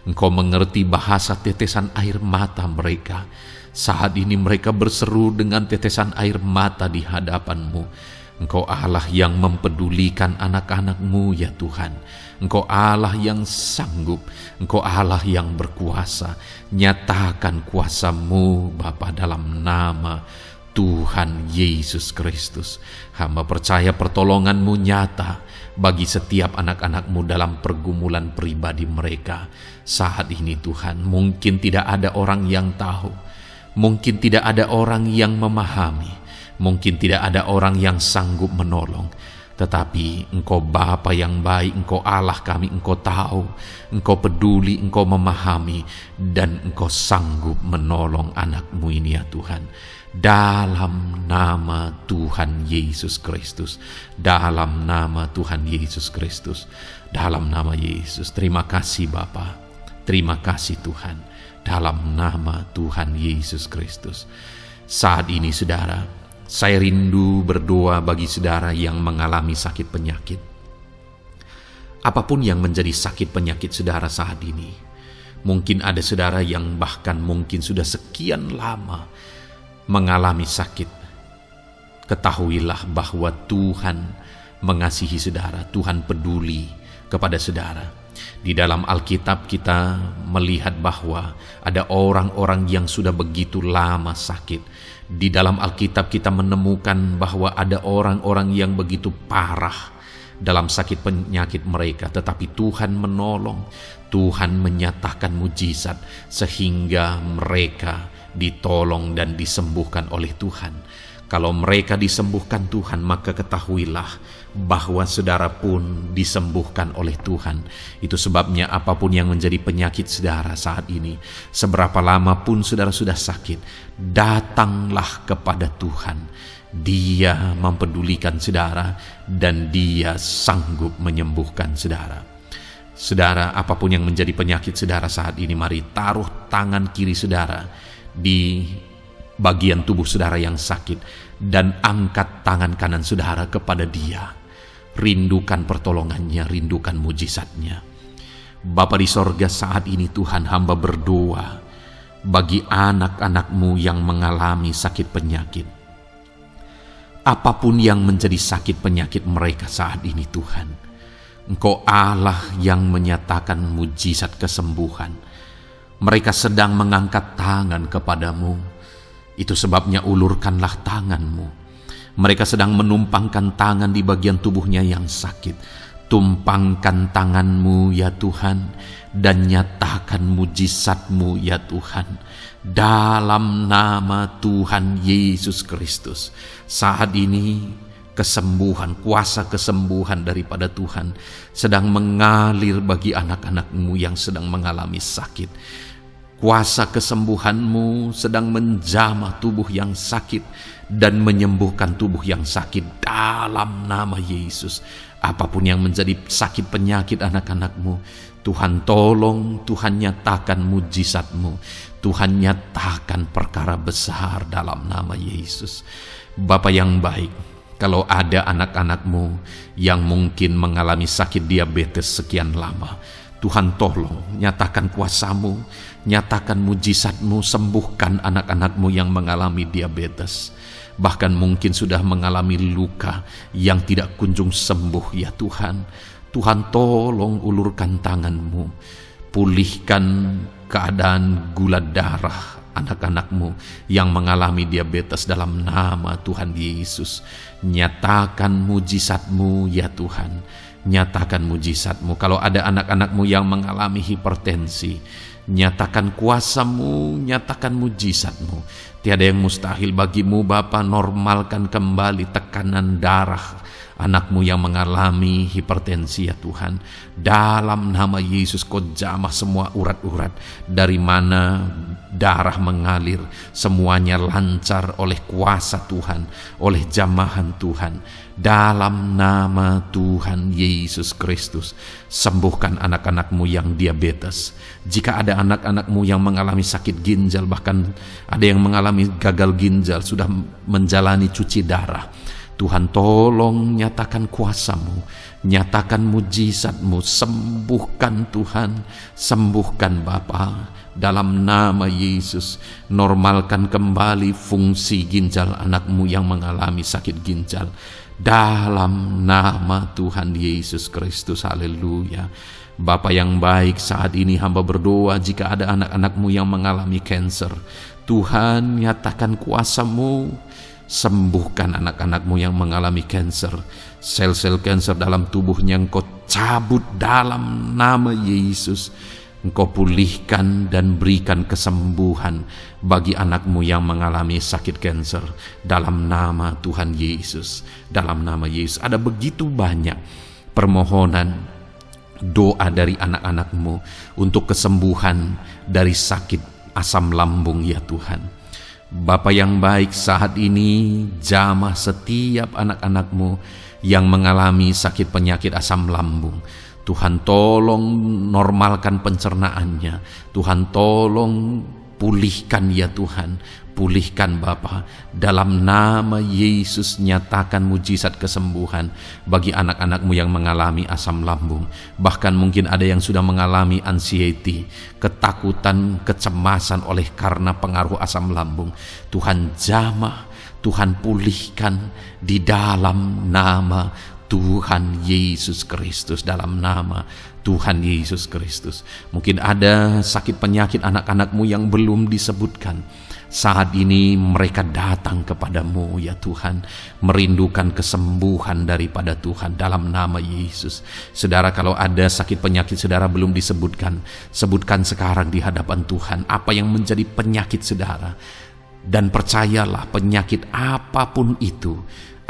Engkau mengerti bahasa tetesan air mata mereka. Saat ini mereka berseru dengan tetesan air mata di hadapan-Mu. Engkau Allah yang mempedulikan anak-anak-Mu ya Tuhan. Engkau Allah yang sanggup, Engkau Allah yang berkuasa. Nyatakan kuasa-Mu Bapa dalam nama Tuhan Yesus Kristus. Hamba percaya pertolongan-Mu nyata bagi setiap anak-anak-Mu dalam pergumulan pribadi mereka. Saat ini Tuhan, mungkin tidak ada orang yang tahu, mungkin tidak ada orang yang memahami, mungkin tidak ada orang yang sanggup menolong. Tetapi Engkau Bapa yang baik, Engkau Allah kami, Engkau tahu, Engkau peduli, Engkau memahami, dan Engkau sanggup menolong anak-Mu ini ya Tuhan. Dalam nama Tuhan Yesus Kristus, dalam nama Tuhan Yesus Kristus, dalam nama Yesus. Terima kasih Bapa, terima kasih Tuhan, dalam nama Tuhan Yesus Kristus. Saat ini saudara, saya rindu berdoa bagi saudara yang mengalami sakit penyakit. Apapun yang menjadi sakit penyakit saudara saat ini. Mungkin ada saudara yang bahkan mungkin sudah sekian lama mengalami sakit. Ketahuilah bahwa Tuhan mengasihi saudara, Tuhan peduli kepada saudara. Di dalam Alkitab kita melihat bahwa ada orang-orang yang sudah begitu lama sakit. Di dalam Alkitab kita menemukan bahwa ada orang-orang yang begitu parah dalam sakit penyakit mereka, tetapi Tuhan menolong, Tuhan menyatakan mujizat sehingga mereka ditolong dan disembuhkan oleh Tuhan. Kalau mereka disembuhkan Tuhan, maka ketahuilah bahwa saudara pun disembuhkan oleh Tuhan. Itu sebabnya apapun yang menjadi penyakit saudara saat ini, seberapa lama pun saudara sudah sakit, datanglah kepada Tuhan. Dia mempedulikan saudara dan Dia sanggup menyembuhkan saudara. Saudara, apapun yang menjadi penyakit saudara saat ini, mari taruh tangan kiri saudara di bagian tubuh saudara yang sakit dan angkat tangan kanan saudara kepada Dia. Rindukan pertolongannya, rindukan mujizatnya. Bapa di sorga, saat ini Tuhan, hamba berdoa bagi anak-anak-Mu yang mengalami sakit penyakit. Apapun yang menjadi sakit penyakit mereka saat ini Tuhan, Engkau Allah yang menyatakan mujizat kesembuhan. Mereka sedang mengangkat tangan kepadamu. Itu sebabnya ulurkanlah tangan-Mu. Mereka sedang menumpangkan tangan di bagian tubuhnya yang sakit. Tumpangkan tangan-Mu ya Tuhan, dan nyatakan mujizat-Mu ya Tuhan. Dalam nama Tuhan Yesus Kristus. Saat ini kesembuhan, kuasa kesembuhan daripada Tuhan sedang mengalir bagi anak-anak-Mu yang sedang mengalami sakit. Kuasa kesembuhan-Mu sedang menjamah tubuh yang sakit dan menyembuhkan tubuh yang sakit dalam nama Yesus. Apapun yang menjadi sakit penyakit anak-anak-Mu, Tuhan tolong, Tuhan nyatakan mujizat-Mu, Tuhan nyatakan perkara besar dalam nama Yesus. Bapa yang baik, kalau ada anak-anak-Mu yang mungkin mengalami sakit diabetes sekian lama, Tuhan tolong, nyatakan kuasa-Mu, nyatakan mujizat-Mu, sembuhkan anak-anak-Mu yang mengalami diabetes. Bahkan mungkin sudah mengalami luka yang tidak kunjung sembuh ya Tuhan. Tuhan tolong ulurkan tangan-Mu, pulihkan keadaan gula darah anak-anak-Mu yang mengalami diabetes dalam nama Tuhan Yesus. Nyatakan mujizat-Mu ya Tuhan, nyatakan mujizat-Mu. Kalau ada anak-anak-Mu yang mengalami hipertensi, nyatakan kuasa-Mu, nyatakan mujizat-Mu. Tiada yang mustahil bagi-Mu Bapa. Normalkan kembali tekanan darah anak-Mu yang mengalami hipertensi ya Tuhan. Dalam nama Yesus, Kau jamah semua urat-urat dari mana darah mengalir, semuanya lancar oleh kuasa Tuhan, oleh jamahan Tuhan. Dalam nama Tuhan Yesus Kristus, sembuhkan anak-anak-Mu yang diabetes. Jika ada anak-anak-Mu yang mengalami sakit ginjal, bahkan ada yang mengalami gagal ginjal, sudah menjalani cuci darah, Tuhan tolong nyatakan kuasa-Mu, nyatakan mujizat-Mu, sembuhkan Tuhan, sembuhkan Bapa. Dalam nama Yesus, normalkan kembali fungsi ginjal anak-Mu yang mengalami sakit ginjal. Dalam nama Tuhan Yesus Kristus, haleluya. Bapa yang baik, saat ini hamba berdoa jika ada anak-anak-Mu yang mengalami kanker, Tuhan nyatakan kuasa-Mu, sembuhkan anak-anak-Mu yang mengalami kanker. Sel-sel kanker dalam tubuhnya Engkau cabut dalam nama Yesus. Engkau pulihkan dan berikan kesembuhan bagi anak-Mu yang mengalami sakit kanker dalam nama Tuhan Yesus. Dalam nama Yesus, ada begitu banyak permohonan doa dari anak-anak-Mu untuk kesembuhan dari sakit asam lambung ya Tuhan. Bapa yang baik, saat ini jamah setiap anak-anak-Mu yang mengalami sakit penyakit asam lambung. Tuhan tolong normalkan pencernaannya. Tuhan tolong pulihkan ya Tuhan. Pulihkan Bapa. Dalam nama Yesus, nyatakan mujizat kesembuhan bagi anak-anak-Mu yang mengalami asam lambung. Bahkan mungkin ada yang sudah mengalami anxiety, ketakutan, kecemasan oleh karena pengaruh asam lambung. Tuhan jamah, Tuhan pulihkan di dalam nama Tuhan Yesus Kristus, dalam nama Tuhan Yesus Kristus. Mungkin ada sakit penyakit anak-anak-Mu yang belum disebutkan. Saat ini mereka datang kepadamu ya Tuhan, merindukan kesembuhan daripada Tuhan dalam nama Yesus. Saudara, kalau ada sakit penyakit saudara belum disebutkan, sebutkan sekarang di hadapan Tuhan apa yang menjadi penyakit saudara. Dan percayalah, penyakit apapun itu,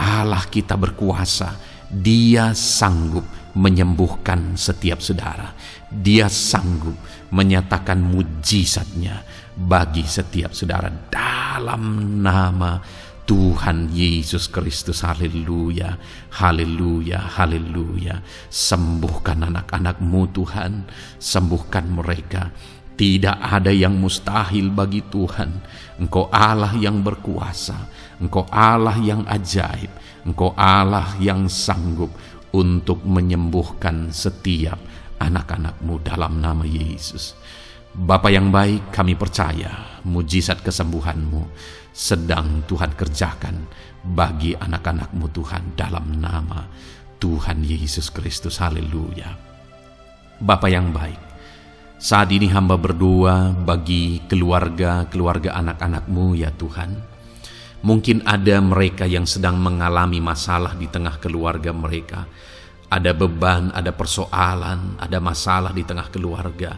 Allah kita berkuasa. Dia sanggup menyembuhkan setiap saudara. Dia sanggup menyatakan mujizatnya bagi setiap saudara dalam nama Tuhan Yesus Kristus. Haleluya, haleluya, haleluya. Sembuhkan anak-anak-Mu Tuhan, sembuhkan mereka. Tidak ada yang mustahil bagi Tuhan. Engkau Allah yang berkuasa, Engkau Allah yang ajaib, Engkau Allah yang sanggup untuk menyembuhkan setiap anak-anak-Mu dalam nama Yesus. Bapa yang baik, kami percaya mujizat kesembuhan-Mu sedang Tuhan kerjakan bagi anak-anak-Mu Tuhan dalam nama Tuhan Yesus Kristus. Haleluya. Bapa yang baik, saat ini hamba berdoa bagi keluarga anak-anak-Mu ya Tuhan. Mungkin ada mereka yang sedang mengalami masalah di tengah keluarga mereka. Ada beban, ada persoalan, ada masalah di tengah keluarga.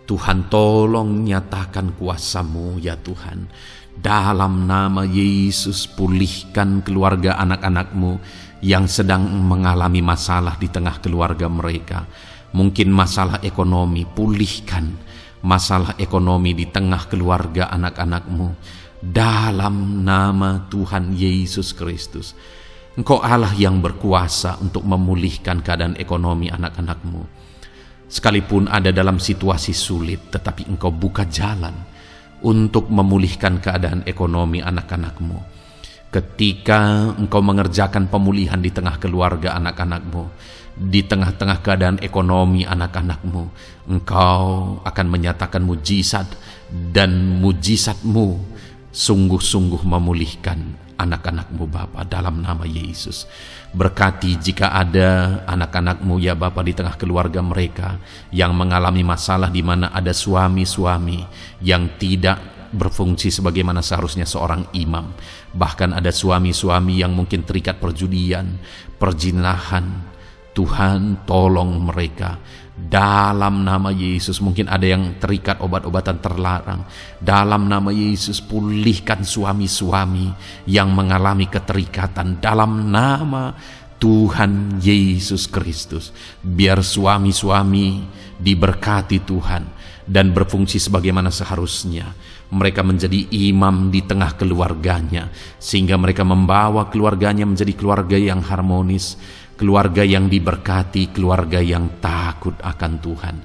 Tuhan tolong nyatakan kuasa-Mu ya Tuhan. Dalam nama Yesus, pulihkan keluarga anak-anak-Mu yang sedang mengalami masalah di tengah keluarga mereka. Mungkin masalah ekonomi, pulihkan. masalah ekonomi di tengah keluarga anak-anakmu, dalam nama Tuhan Yesus Kristus. Engkau Allah yang berkuasa untuk memulihkan keadaan ekonomi anak-anakmu. Sekalipun ada dalam situasi sulit, tetapi Engkau buka jalan untuk memulihkan keadaan ekonomi anak-anakmu. Ketika Engkau mengerjakan pemulihan di tengah keluarga anak-anakmu, di tengah-tengah keadaan ekonomi anak-anakmu, Engkau akan menyatakan mujizat, dan mujizat-Mu sungguh-sungguh memulihkan anak-anakmu Bapa, dalam nama Yesus. Berkati jika ada anak-anakmu ya Bapa di tengah keluarga mereka yang mengalami masalah, di mana ada suami-suami yang tidak berfungsi sebagaimana seharusnya seorang imam. Bahkan ada suami-suami yang mungkin terikat perjudian, perzinahan. Tuhan tolong mereka dalam nama Yesus. Mungkin ada yang terikat obat-obatan terlarang. Dalam nama Yesus, pulihkan suami-suami yang mengalami keterikatan dalam nama Tuhan Yesus Kristus. Biar suami-suami diberkati Tuhan dan berfungsi sebagaimana seharusnya. Mereka menjadi imam di tengah keluarganya, sehingga mereka membawa keluarganya menjadi keluarga yang harmonis, keluarga yang diberkati, keluarga yang takut akan Tuhan.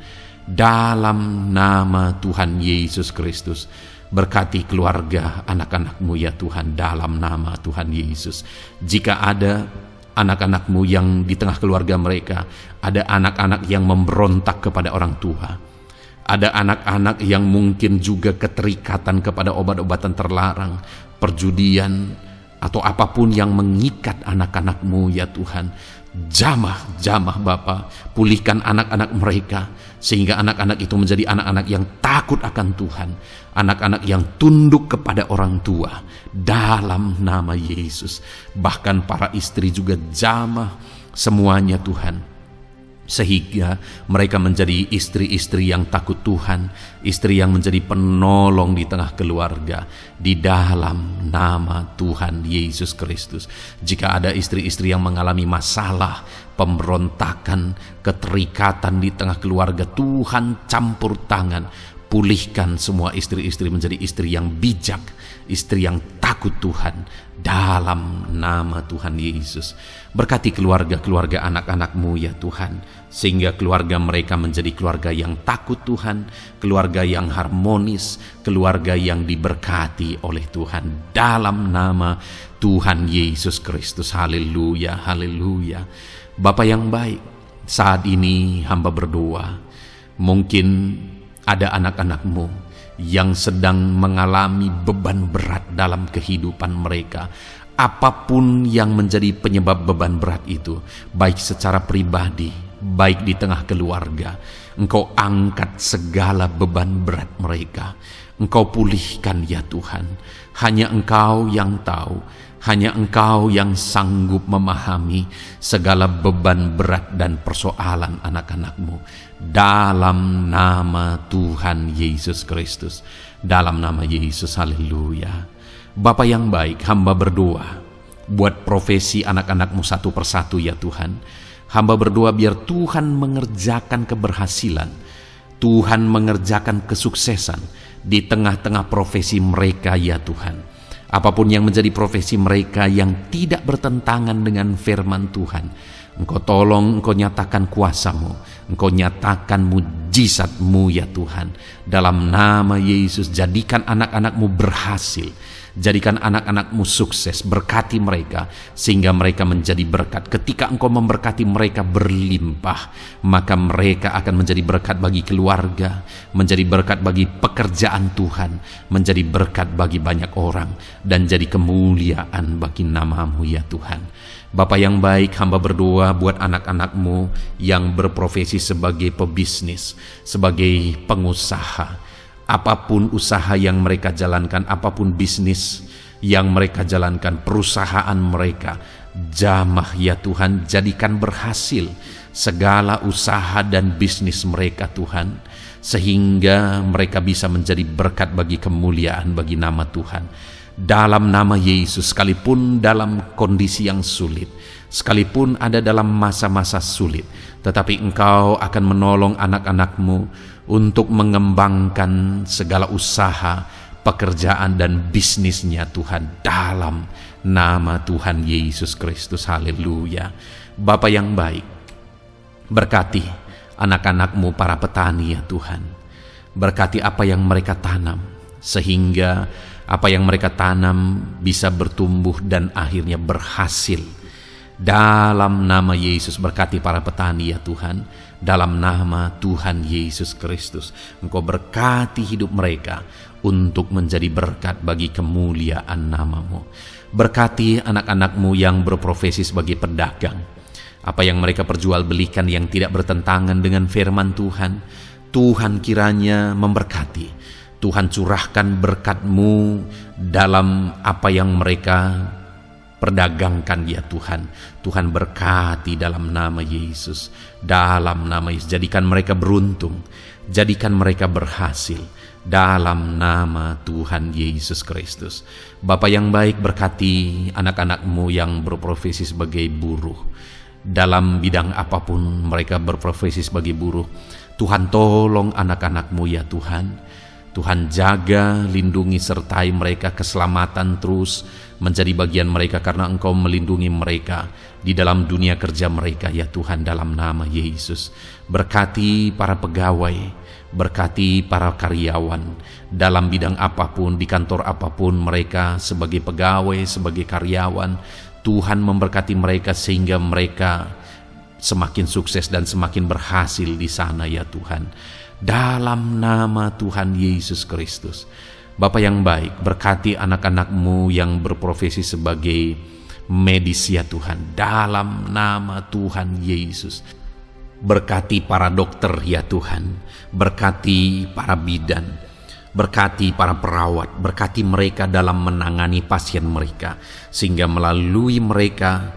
Dalam nama Tuhan Yesus Kristus, berkati keluarga anak-anakmu ya Tuhan, dalam nama Tuhan Yesus. Jika ada anak-anakmu yang di tengah keluarga mereka, ada anak-anak yang memberontak kepada orang tua, ada anak-anak yang mungkin juga keterikatan kepada obat-obatan terlarang, perjudian, atau apapun yang mengikat anak-anakmu ya Tuhan, jamah Bapa, pulihkan anak-anak mereka, sehingga anak-anak itu menjadi anak-anak yang takut akan Tuhan, anak-anak yang tunduk kepada orang tua, dalam nama Yesus. Bahkan para istri juga jamah semuanya Tuhan, sehingga mereka menjadi istri-istri yang takut Tuhan, istri yang menjadi penolong di tengah keluarga, di dalam nama Tuhan Yesus Kristus. Jika ada istri-istri yang mengalami masalah, pemberontakan, keterikatan di tengah keluarga, Tuhan campur tangan, pulihkan semua istri-istri menjadi istri yang bijak, istri yang takut Tuhan, dalam nama Tuhan Yesus. Berkati keluarga-keluarga anak-anakmu ya Tuhan, sehingga keluarga mereka menjadi keluarga yang takut Tuhan, keluarga yang harmonis, keluarga yang diberkati oleh Tuhan, dalam nama Tuhan Yesus Kristus. Haleluya, haleluya. Bapa yang baik, saat ini hamba berdoa, mungkin ada anak-anakmu yang sedang mengalami beban berat dalam kehidupan mereka. Apapun yang menjadi penyebab beban berat itu, baik secara pribadi, baik di tengah keluarga, Engkau angkat segala beban berat mereka. Engkau pulihkan ya Tuhan. Hanya Engkau yang tahu, hanya Engkau yang sanggup memahami segala beban berat dan persoalan anak-anakmu. Dalam nama Tuhan Yesus Kristus, dalam nama Yesus, haleluya. Bapa yang baik, hamba berdoa buat profesi anak-anakmu satu persatu ya Tuhan. Hamba berdoa biar Tuhan mengerjakan keberhasilan, Tuhan mengerjakan kesuksesan di tengah-tengah profesi mereka ya Tuhan. Apapun yang menjadi profesi mereka yang tidak bertentangan dengan firman Tuhan, Engkau tolong, Engkau nyatakan kuasa-Mu, Engkau nyatakan mujizat-Mu ya Tuhan. Dalam nama Yesus, jadikan anak-anak-Mu berhasil, jadikan anak-anak-Mu sukses, berkati mereka sehingga mereka menjadi berkat. Ketika Engkau memberkati mereka berlimpah, maka mereka akan menjadi berkat bagi keluarga, menjadi berkat bagi pekerjaan Tuhan, menjadi berkat bagi banyak orang, dan jadi kemuliaan bagi nama-Mu ya Tuhan. Bapa yang baik, hamba berdoa buat anak-anak-Mu yang berprofesi sebagai pebisnis, sebagai pengusaha. Apapun usaha yang mereka jalankan, apapun bisnis yang mereka jalankan, perusahaan mereka, jamah ya Tuhan, jadikan berhasil segala usaha dan bisnis mereka Tuhan, sehingga mereka bisa menjadi berkat bagi kemuliaan bagi nama Tuhan. Dalam nama Yesus, sekalipun dalam kondisi yang sulit, sekalipun ada dalam masa-masa sulit, tetapi Engkau akan menolong anak-anak-Mu untuk mengembangkan segala usaha, pekerjaan dan bisnisnya Tuhan, dalam nama Tuhan Yesus Kristus. Haleluya. Bapa yang baik, berkati anak-anak-Mu para petani ya Tuhan. Berkati apa yang mereka tanam, sehingga apa yang mereka tanam bisa bertumbuh dan akhirnya berhasil. Dalam nama Yesus, berkati para petani ya Tuhan. Dalam nama Tuhan Yesus Kristus, Engkau berkati hidup mereka untuk menjadi berkat bagi kemuliaan nama-Mu. Berkati anak-anak-Mu yang berprofesi sebagai pedagang. Apa yang mereka perjualbelikan yang tidak bertentangan dengan firman Tuhan, Tuhan kiranya memberkati. Tuhan curahkan berkat-Mu dalam apa yang mereka perdagangkan ya Tuhan. Tuhan berkati dalam nama Yesus. Dalam nama Yesus, jadikan mereka beruntung, jadikan mereka berhasil dalam nama Tuhan Yesus Kristus. Bapa yang baik, berkati anak-anak-Mu yang berprofesi sebagai buruh. Dalam bidang apapun mereka berprofesi sebagai buruh, Tuhan tolong anak-anak-Mu ya Tuhan. Tuhan jaga, lindungi, sertai mereka, keselamatan terus menjadi bagian mereka karena Engkau melindungi mereka di dalam dunia kerja mereka ya Tuhan, dalam nama Yesus. Berkati para pegawai, berkati para karyawan dalam bidang apapun, di kantor apapun mereka sebagai pegawai, sebagai karyawan. Tuhan memberkati mereka sehingga mereka semakin sukses dan semakin berhasil di sana ya Tuhan. Dalam nama Tuhan Yesus Kristus. Bapa yang baik, berkati anak-anak-Mu yang berprofesi sebagai medis ya Tuhan. Dalam nama Tuhan Yesus. Berkati para dokter ya Tuhan. Berkati para bidan. Berkati para perawat. Berkati mereka dalam menangani pasien mereka. Sehingga melalui mereka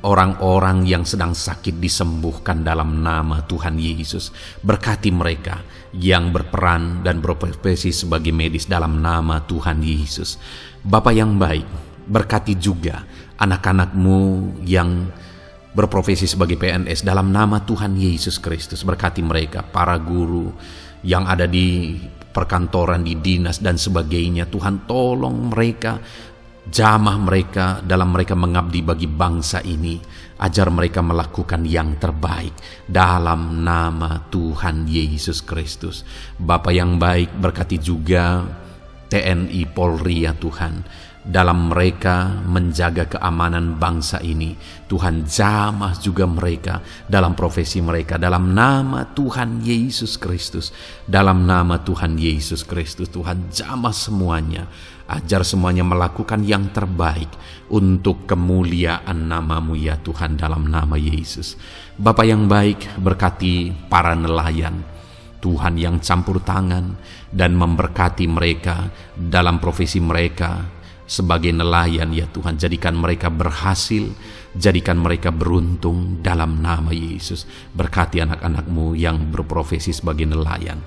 orang-orang yang sedang sakit disembuhkan dalam nama Tuhan Yesus. Berkati mereka yang berperan dan berprofesi sebagai medis dalam nama Tuhan Yesus. Bapa yang baik, berkati juga anak-anak-Mu yang berprofesi sebagai PNS dalam nama Tuhan Yesus Kristus. Berkati mereka, para guru yang ada di perkantoran, di dinas dan sebagainya. Tuhan tolong mereka, jamah mereka dalam mereka mengabdi bagi bangsa ini. Ajar mereka melakukan yang terbaik dalam nama Tuhan Yesus Kristus. Bapa yang baik, berkati juga TNI Polri ya Tuhan. Dalam mereka menjaga keamanan bangsa ini, Tuhan jamah juga mereka dalam profesi mereka dalam nama Tuhan Yesus Kristus. Dalam nama Tuhan Yesus Kristus, Tuhan jamah semuanya. Ajar semuanya melakukan yang terbaik untuk kemuliaan nama-Mu ya Tuhan, dalam nama Yesus. Bapa yang baik, berkati para nelayan Tuhan yang campur tangan dan memberkati mereka dalam profesi mereka sebagai nelayan ya Tuhan. Jadikan mereka berhasil, jadikan mereka beruntung dalam nama Yesus. Berkati anak-anak-Mu yang berprofesi sebagai nelayan.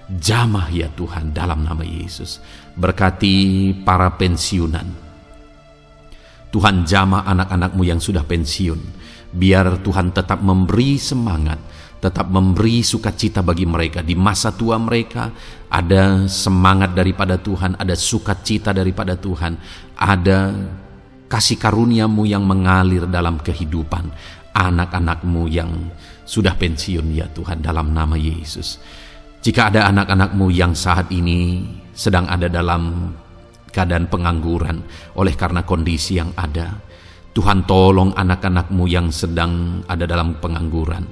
Jamah ya Tuhan dalam nama Yesus. Berkati para pensiunan. Tuhan jamah anak-anak-Mu yang sudah pensiun. Biar Tuhan tetap memberi semangat, tetap memberi sukacita bagi mereka. Di masa tua mereka ada semangat daripada Tuhan, ada sukacita daripada Tuhan, ada kasih karunia-Mu yang mengalir dalam kehidupan anak-anak-Mu yang sudah pensiun ya Tuhan, dalam nama Yesus. Jika ada anak-anak-Mu yang saat ini sedang ada dalam keadaan pengangguran oleh karena kondisi yang ada, Tuhan tolong anak-anak-Mu yang sedang ada dalam pengangguran.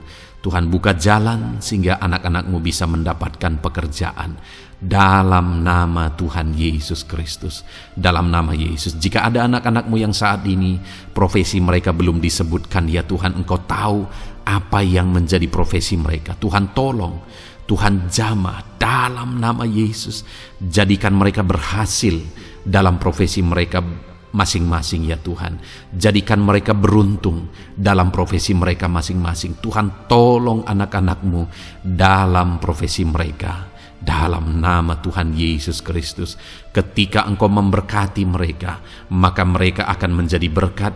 Tuhan buka jalan sehingga anak-anak-Mu bisa mendapatkan pekerjaan dalam nama Tuhan Yesus Kristus. Dalam nama Yesus. Jika ada anak-anak-Mu yang saat ini profesi mereka belum disebutkan, ya Tuhan, Engkau tahu apa yang menjadi profesi mereka. Tuhan tolong, Tuhan jamah dalam nama Yesus. Jadikan mereka berhasil dalam profesi mereka masing-masing ya Tuhan. Jadikan mereka beruntung dalam profesi mereka masing-masing. Tuhan tolong anak-anak-Mu dalam profesi mereka. Dalam nama Tuhan Yesus Kristus. Ketika Engkau memberkati mereka, maka mereka akan menjadi berkat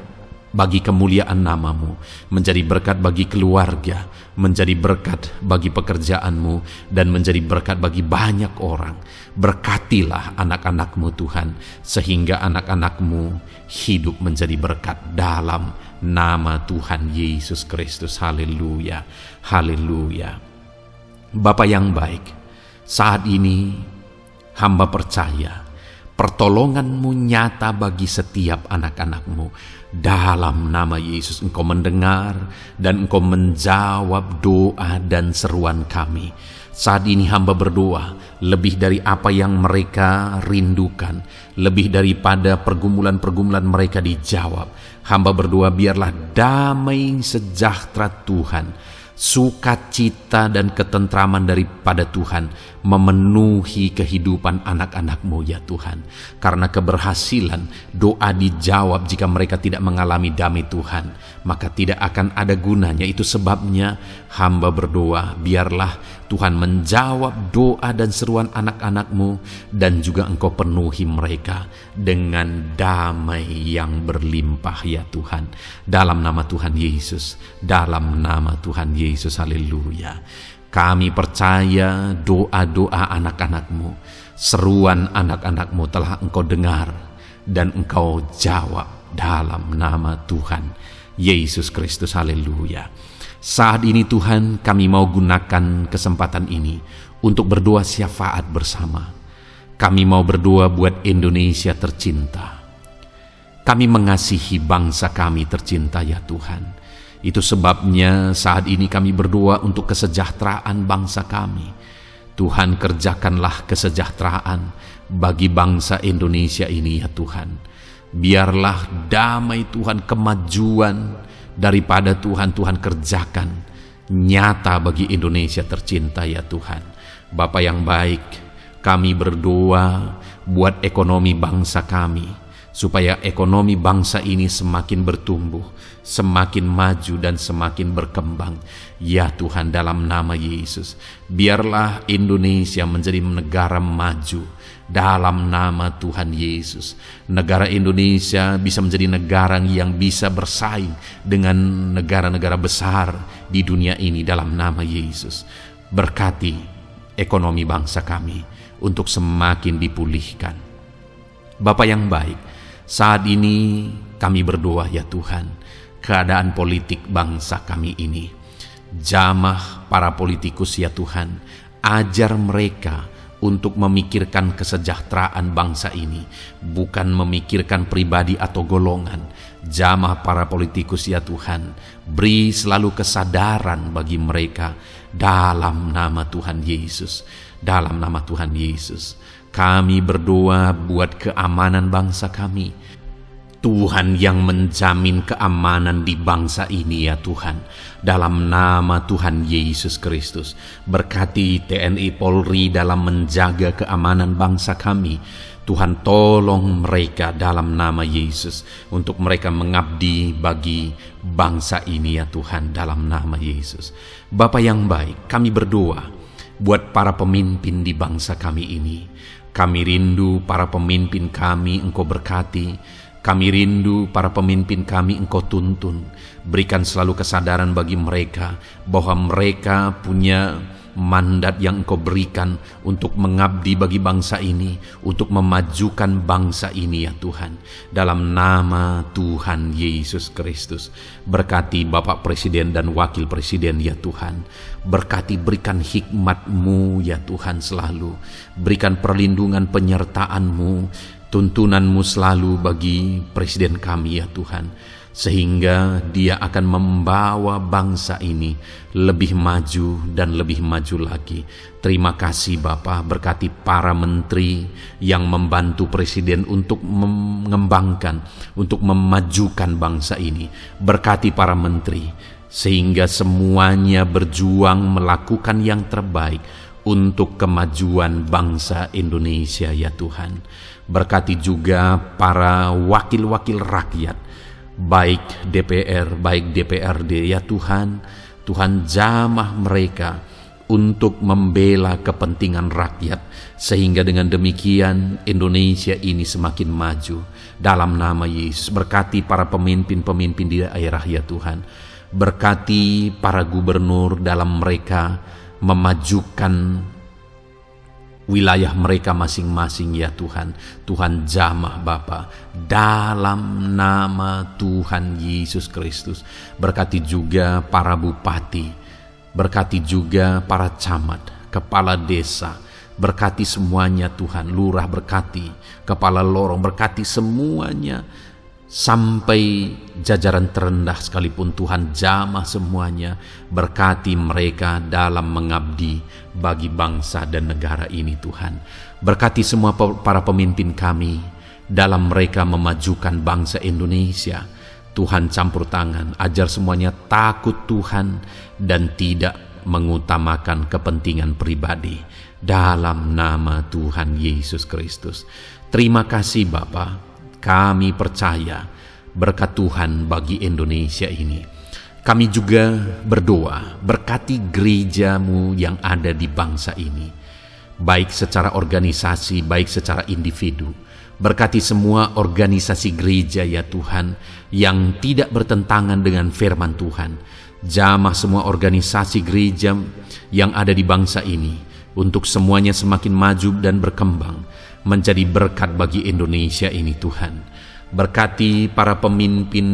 bagi kemuliaan nama-Mu, menjadi berkat bagi keluarga, menjadi berkat bagi pekerjaan-Mu, dan menjadi berkat bagi banyak orang. Berkatilah anak-anak-Mu Tuhan, sehingga anak-anak-Mu hidup menjadi berkat dalam nama Tuhan Yesus Kristus. Haleluya, haleluya. Bapa yang baik, saat ini hamba percaya pertolongan-Mu nyata bagi setiap anak-anak-Mu. Dalam nama Yesus, Engkau mendengar dan Engkau menjawab doa dan seruan kami. Saat ini hamba berdoa, lebih dari apa yang mereka rindukan, lebih daripada pergumulan-pergumulan mereka dijawab. Hamba berdoa, biarlah damai sejahtera Tuhan, sukacita dan ketentraman daripada Tuhan memenuhi kehidupan anak-anak-Mu ya Tuhan. Karena keberhasilan doa dijawab jika mereka tidak mengalami damai Tuhan, maka tidak akan ada gunanya. Itu sebabnya hamba berdoa, biarlah Tuhan menjawab doa dan seruan anak-anak-Mu, dan juga Engkau penuhi mereka dengan damai yang berlimpah ya Tuhan. Dalam nama Tuhan Yesus, dalam nama Tuhan Yesus, haleluya. Kami percaya doa-doa anak-anak-Mu, seruan anak-anak-Mu telah Engkau dengar dan Engkau jawab dalam nama Tuhan Yesus Kristus, haleluya. Saat ini Tuhan, kami mau gunakan kesempatan ini untuk berdoa syafaat bersama. Kami mau berdoa buat Indonesia tercinta. Kami mengasihi bangsa kami tercinta ya Tuhan. Itu sebabnya saat ini kami berdoa untuk kesejahteraan bangsa kami. Tuhan, kerjakanlah kesejahteraan bagi bangsa Indonesia ini ya Tuhan. Biarlah damai Tuhan, kemajuan daripada Tuhan kerjakan nyata bagi Indonesia tercinta ya Tuhan. Bapa yang baik, kami berdoa buat ekonomi bangsa kami, supaya ekonomi bangsa ini semakin bertumbuh, semakin maju dan semakin berkembang. Ya Tuhan, dalam nama Yesus, biarlah Indonesia menjadi negara maju dalam nama Tuhan Yesus. Negara Indonesia bisa menjadi negara yang bisa bersaing dengan negara-negara besar di dunia ini dalam nama Yesus. Berkati ekonomi bangsa kami untuk semakin dipulihkan. Bapa yang baik, saat ini kami berdoa ya Tuhan, keadaan politik bangsa kami ini. Jamah para politikus ya Tuhan, ajar mereka untuk memikirkan kesejahteraan bangsa ini, bukan memikirkan pribadi atau golongan. Jamah para politikus ya Tuhan, beri selalu kesadaran bagi mereka dalam nama Tuhan Yesus. Dalam nama Tuhan Yesus, kami berdoa buat keamanan bangsa kami. Tuhan yang menjamin keamanan di bangsa ini ya Tuhan. Dalam nama Tuhan Yesus Kristus, berkati TNI Polri dalam menjaga keamanan bangsa kami. Tuhan, tolong mereka dalam nama Yesus, untuk mereka mengabdi bagi bangsa ini ya Tuhan, dalam nama Yesus. Bapa yang baik, kami berdoa buat para pemimpin di bangsa kami ini. Kami rindu para pemimpin kami Engkau berkati. Kami rindu para pemimpin kami Engkau tuntun. Berikan selalu kesadaran bagi mereka bahwa mereka punya mandat yang Engkau berikan untuk mengabdi bagi bangsa ini, untuk memajukan bangsa ini ya Tuhan. Dalam nama Tuhan Yesus Kristus, berkati Bapak Presiden dan Wakil Presiden ya Tuhan. Berkati, berikan hikmat-Mu ya Tuhan selalu. Berikan perlindungan penyertaan-Mu, tuntunan-Mu selalu bagi Presiden kami ya Tuhan, sehingga dia akan membawa bangsa ini lebih maju dan lebih maju lagi. Terima kasih Bapa, berkati para menteri yang membantu Presiden untuk mengembangkan, untuk memajukan bangsa ini. Berkati para menteri, sehingga semuanya berjuang melakukan yang terbaik untuk kemajuan bangsa Indonesia ya Tuhan. Berkati juga para wakil-wakil rakyat, baik DPR, baik DPRD ya Tuhan. Tuhan, jamah mereka untuk membela kepentingan rakyat, sehingga dengan demikian Indonesia ini semakin maju. dalam nama Yesus. Berkati para pemimpin-pemimpin di daerah ya Tuhan. Berkati para gubernur dalam mereka memajukan wilayah mereka masing-masing ya Tuhan. Tuhan jamah Bapa, dalam nama Tuhan Yesus Kristus. Berkati juga para bupati, berkati juga para camat, kepala desa, berkati semuanya Tuhan. Lurah berkati, kepala lorong berkati semuanya, sampai jajaran terendah sekalipun Tuhan jamah semuanya. Berkati mereka dalam mengabdi bagi bangsa dan negara ini Tuhan. Berkati semua para pemimpin kami dalam mereka memajukan bangsa Indonesia. Tuhan campur tangan, ajar semuanya takut Tuhan dan tidak mengutamakan kepentingan pribadi, dalam nama Tuhan Yesus Kristus. Terima kasih Bapa, kami percaya berkat Tuhan bagi Indonesia ini. Kami juga berdoa, berkati gereja-Mu yang ada di bangsa ini, baik secara organisasi, baik secara individu. Berkati semua organisasi gereja ya Tuhan yang tidak bertentangan dengan firman Tuhan. Jamah semua organisasi gereja yang ada di bangsa ini untuk semuanya semakin maju dan berkembang menjadi berkat bagi Indonesia ini Tuhan. Berkati para pemimpin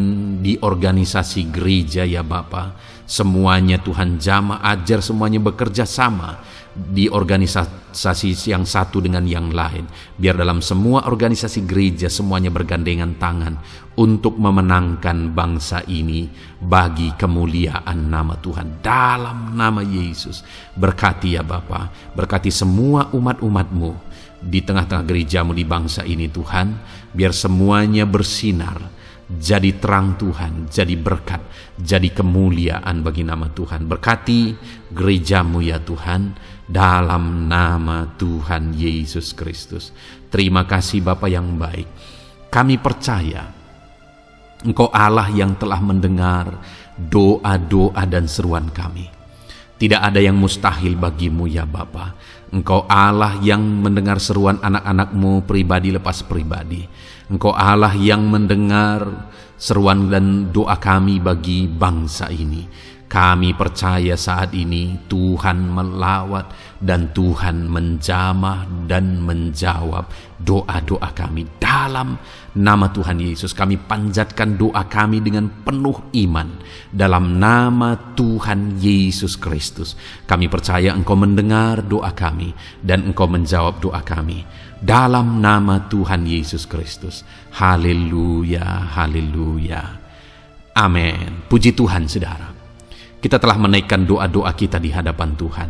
di organisasi gereja ya Bapa, semuanya Tuhan jamah, ajar semuanya bekerja sama di organisasi yang satu dengan yang lain. Biar dalam semua organisasi gereja semuanya bergandengan tangan untuk memenangkan bangsa ini bagi kemuliaan nama Tuhan, dalam nama Yesus. Berkati ya Bapa, berkati semua umat-umat-Mu di tengah-tengah gereja-Mu di bangsa ini Tuhan, biar semuanya bersinar, jadi terang Tuhan, jadi berkat, jadi kemuliaan bagi nama Tuhan. Berkati gereja-Mu ya Tuhan, dalam nama Tuhan Yesus Kristus. Terima kasih Bapa yang baik. Kami percaya Engkau Allah yang telah mendengar doa-doa dan seruan kami. Tidak ada yang mustahil bagi-Mu ya Bapa. Engkau Allah yang mendengar seruan anak-anak-Mu pribadi lepas pribadi. Engkau Allah yang mendengar seruan dan doa kami bagi bangsa ini. Kami percaya saat ini Tuhan melawat dan Tuhan menjamah dan menjawab doa-doa kami. Dalam nama Tuhan Yesus kami panjatkan doa kami dengan penuh iman. Dalam nama Tuhan Yesus Kristus kami percaya Engkau mendengar doa kami dan Engkau menjawab doa kami. Dalam nama Tuhan Yesus Kristus. Haleluya, haleluya. Amin. Puji Tuhan saudara. Kita telah menaikkan doa-doa kita di hadapan Tuhan.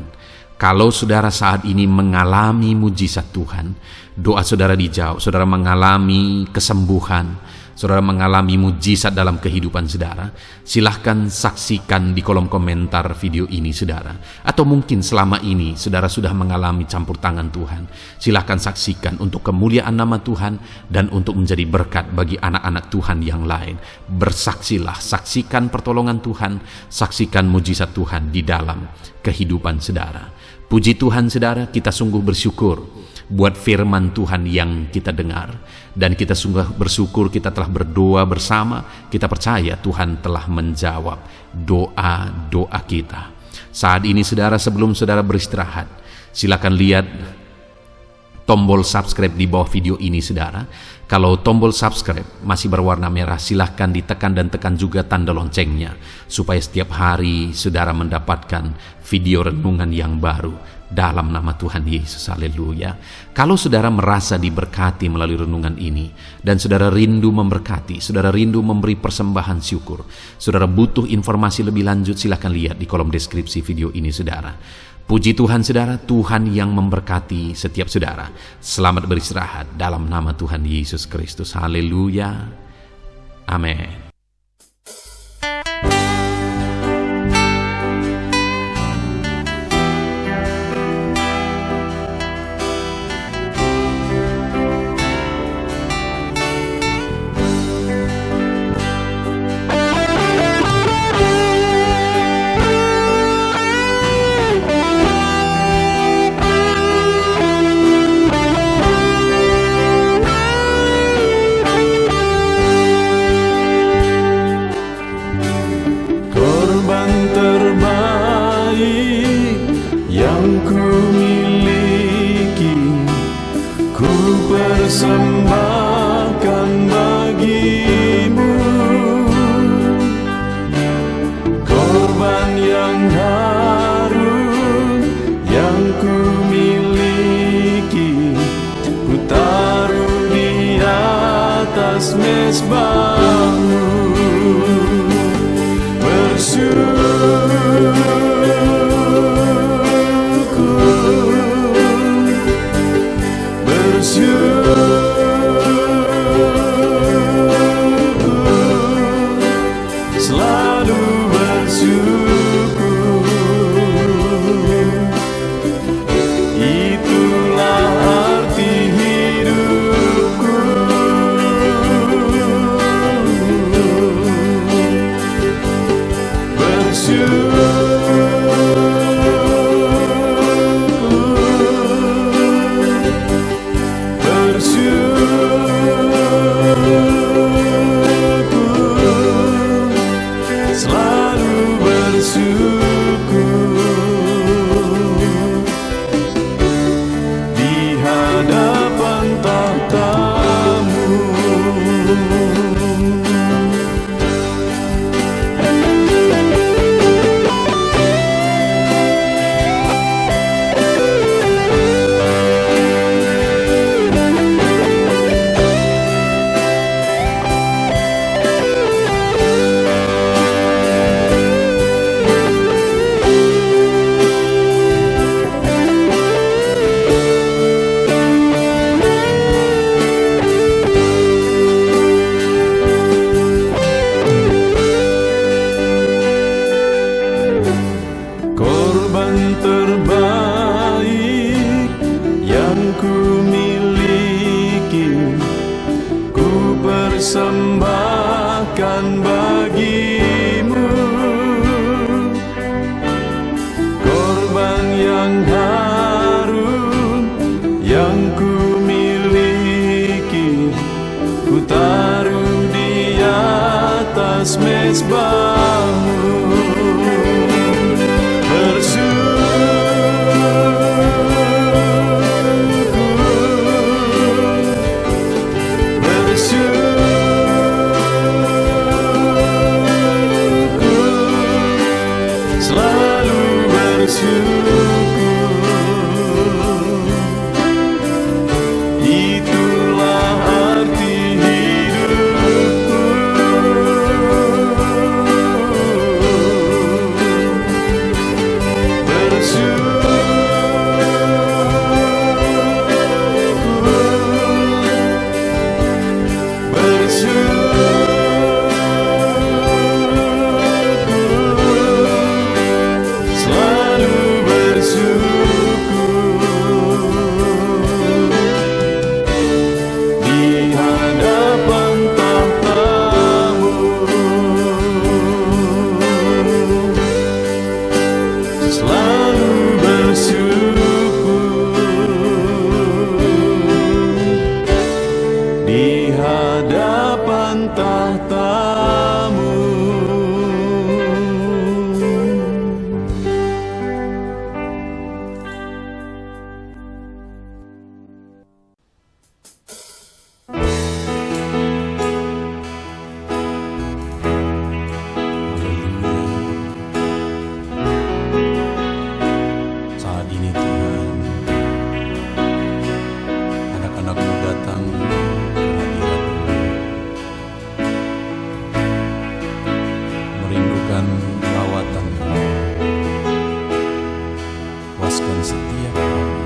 Kalau saudara saat ini mengalami mujizat Tuhan, doa saudara dijawab, saudara mengalami kesembuhan, saudara mengalami mujizat dalam kehidupan saudara, silahkan saksikan di kolom komentar video ini saudara. Atau mungkin selama ini saudara sudah mengalami campur tangan Tuhan, silahkan saksikan untuk kemuliaan nama Tuhan dan untuk menjadi berkat bagi anak-anak Tuhan yang lain. Bersaksilah, saksikan pertolongan Tuhan, saksikan mujizat Tuhan di dalam kehidupan saudara. Puji Tuhan saudara, kita sungguh bersyukur buat firman Tuhan yang kita dengar. Dan kita sungguh bersyukur kita telah berdoa bersama. Kita percaya Tuhan telah menjawab doa-doa kita. Saat ini saudara, sebelum saudara beristirahat, silakan lihat tombol subscribe di bawah video ini saudara. Kalau tombol subscribe masih berwarna merah, silahkan ditekan dan tekan juga tanda loncengnya, supaya setiap hari saudara mendapatkan video renungan yang baru dalam nama Tuhan Yesus. Haleluya. Kalau saudara merasa diberkati melalui renungan ini, dan saudara rindu memberkati, saudara rindu memberi persembahan syukur, saudara butuh informasi lebih lanjut, silahkan lihat di kolom deskripsi video ini saudara. Puji Tuhan saudara, Tuhan yang memberkati setiap saudara. Selamat beristirahat dalam nama Tuhan Yesus Kristus. Haleluya. Amin. atas mezbahmu, bersyukur, selalu bersyukur. Itulah arti hidupku. Selalu bersyukur di hadapan tahta-Mu. Korban terbaik yang ku miliki, ku persembahkan bagi-Mu. Korban yang harum yang ku miliki, ku taruh di atas mezbah-Mu. Selalu bersyukur. Itulah arti hidupku. Di hadapan tahta-Mu. Saat ini Tuhan, anak-anak-Mu datang ke hadirat-Mu, merindukan lawatan-Mu. Puaskan setiap kami.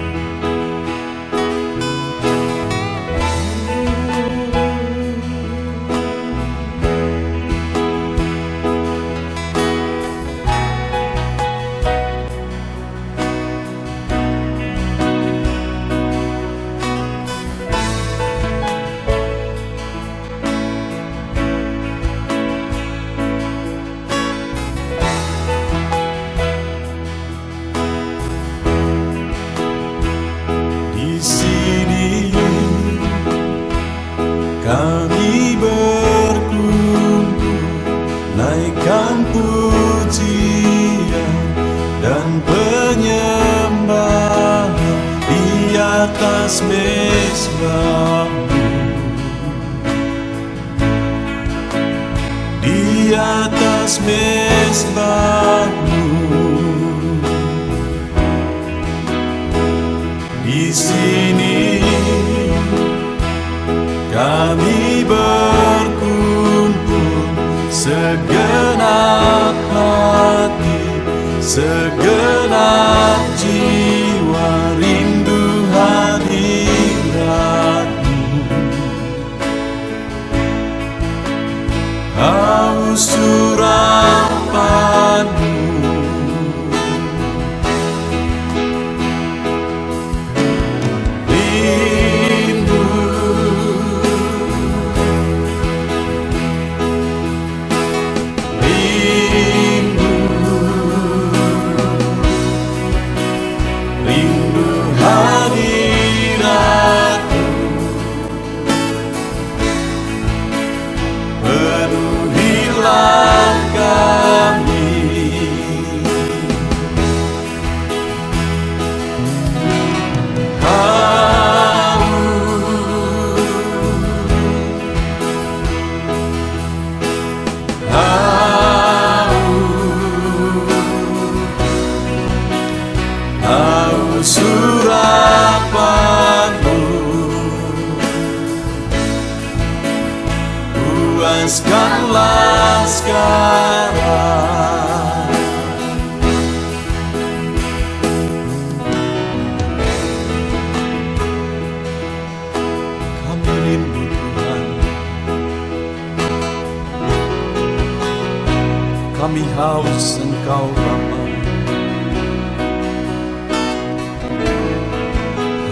Di sini kami berkumpul, naikkan pujian dan penyembahan di atas mezbah-Mu, di atas mezbah-Mu. Di sini kami segenap jiwa rindu hadirat-Mu. Haus urapan-Mu, surapan-Mu, puaskanlah sekarang. Kami rindu Tuhan, kami haus Engkau Bapa.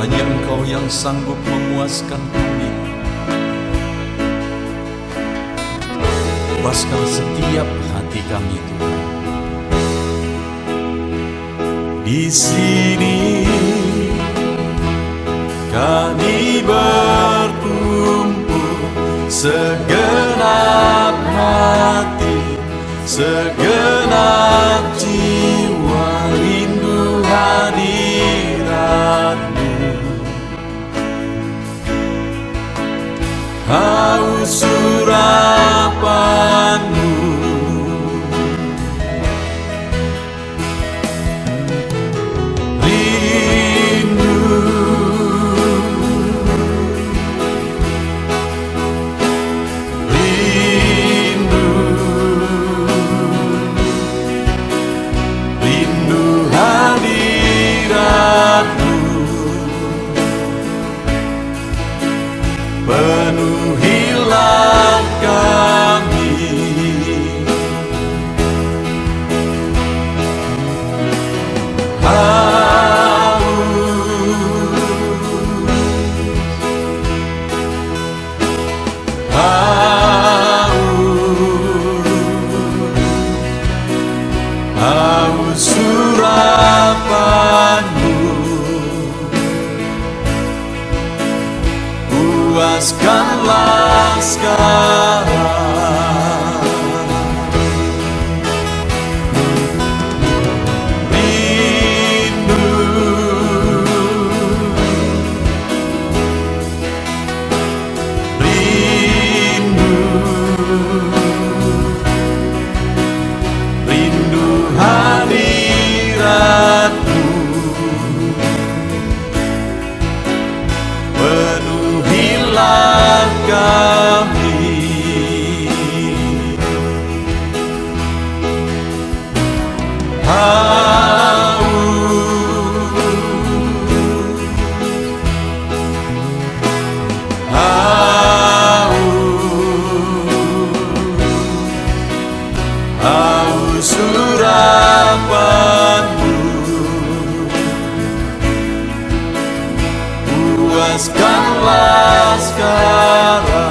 Hanya Engkau yang sanggup memuaskan kami. Puaskan setiap hati kami Tuhan. Di sini kami berkumpul, segenap hati, segenap jiwa rindu hadirat-Mu. Haus urapan-Mu, rindu, rindu, rindu hadirat-Mu. Penuhilah kami, haus surapan-Mu, puaskanlah sekarang. Rindu, rindu, rindu hadirat-Mu. Penuhilah kami, haus surapan-Mu, puaskanlah sekarang.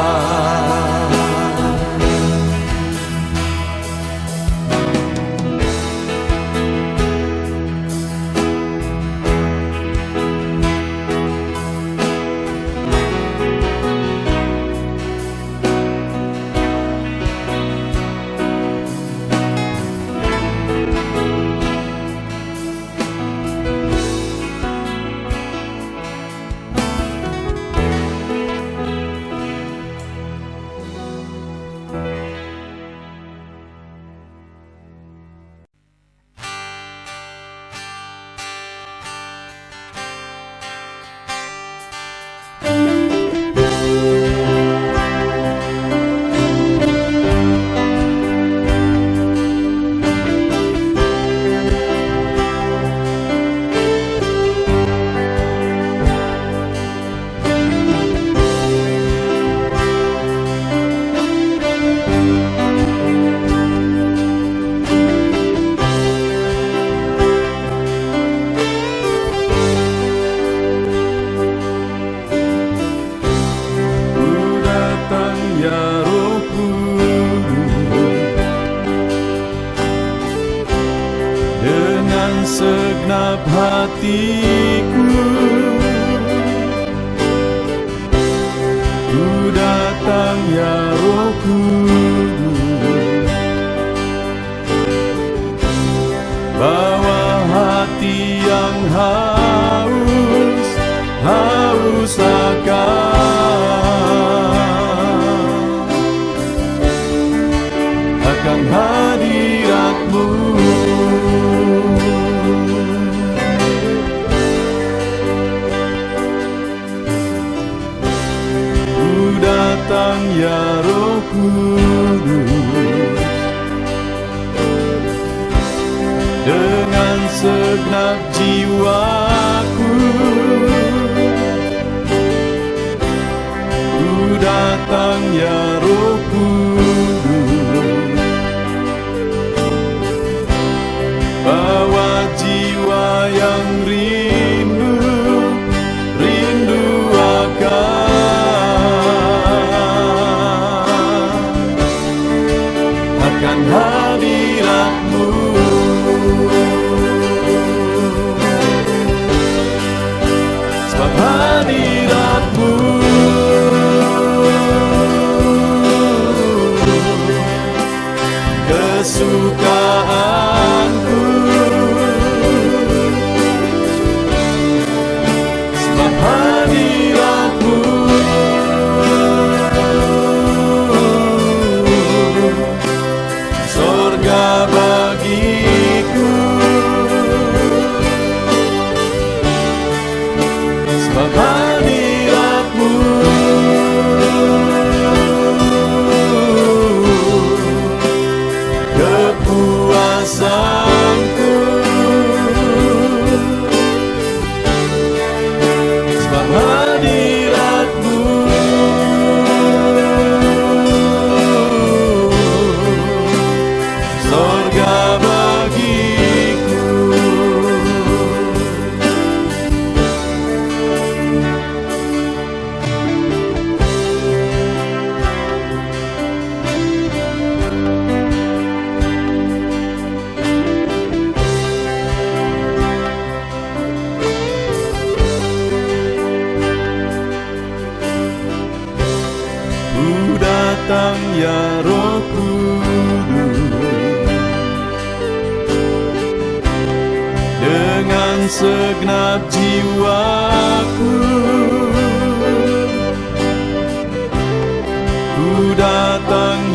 segenap hatiku, ku datang ya Roh Kudus, bawa hati yang haus akan hadirat-Mu. Ku datang ya Roh Kudus, dengan segenap jiwaku, ku datang ya Roh Kudus, bawa jiwa yang rindu akan hadirat-Mu. Sebab hadirat-Mu kesukaanku, sebab hadirat-Mu sorga bagiku, sebab hadirat-Mu kepuasanku, sebab hadirat-Mu sorga bagiku. Ku datang ya Roh Kudus, dengan segenap jiwaku, ku datang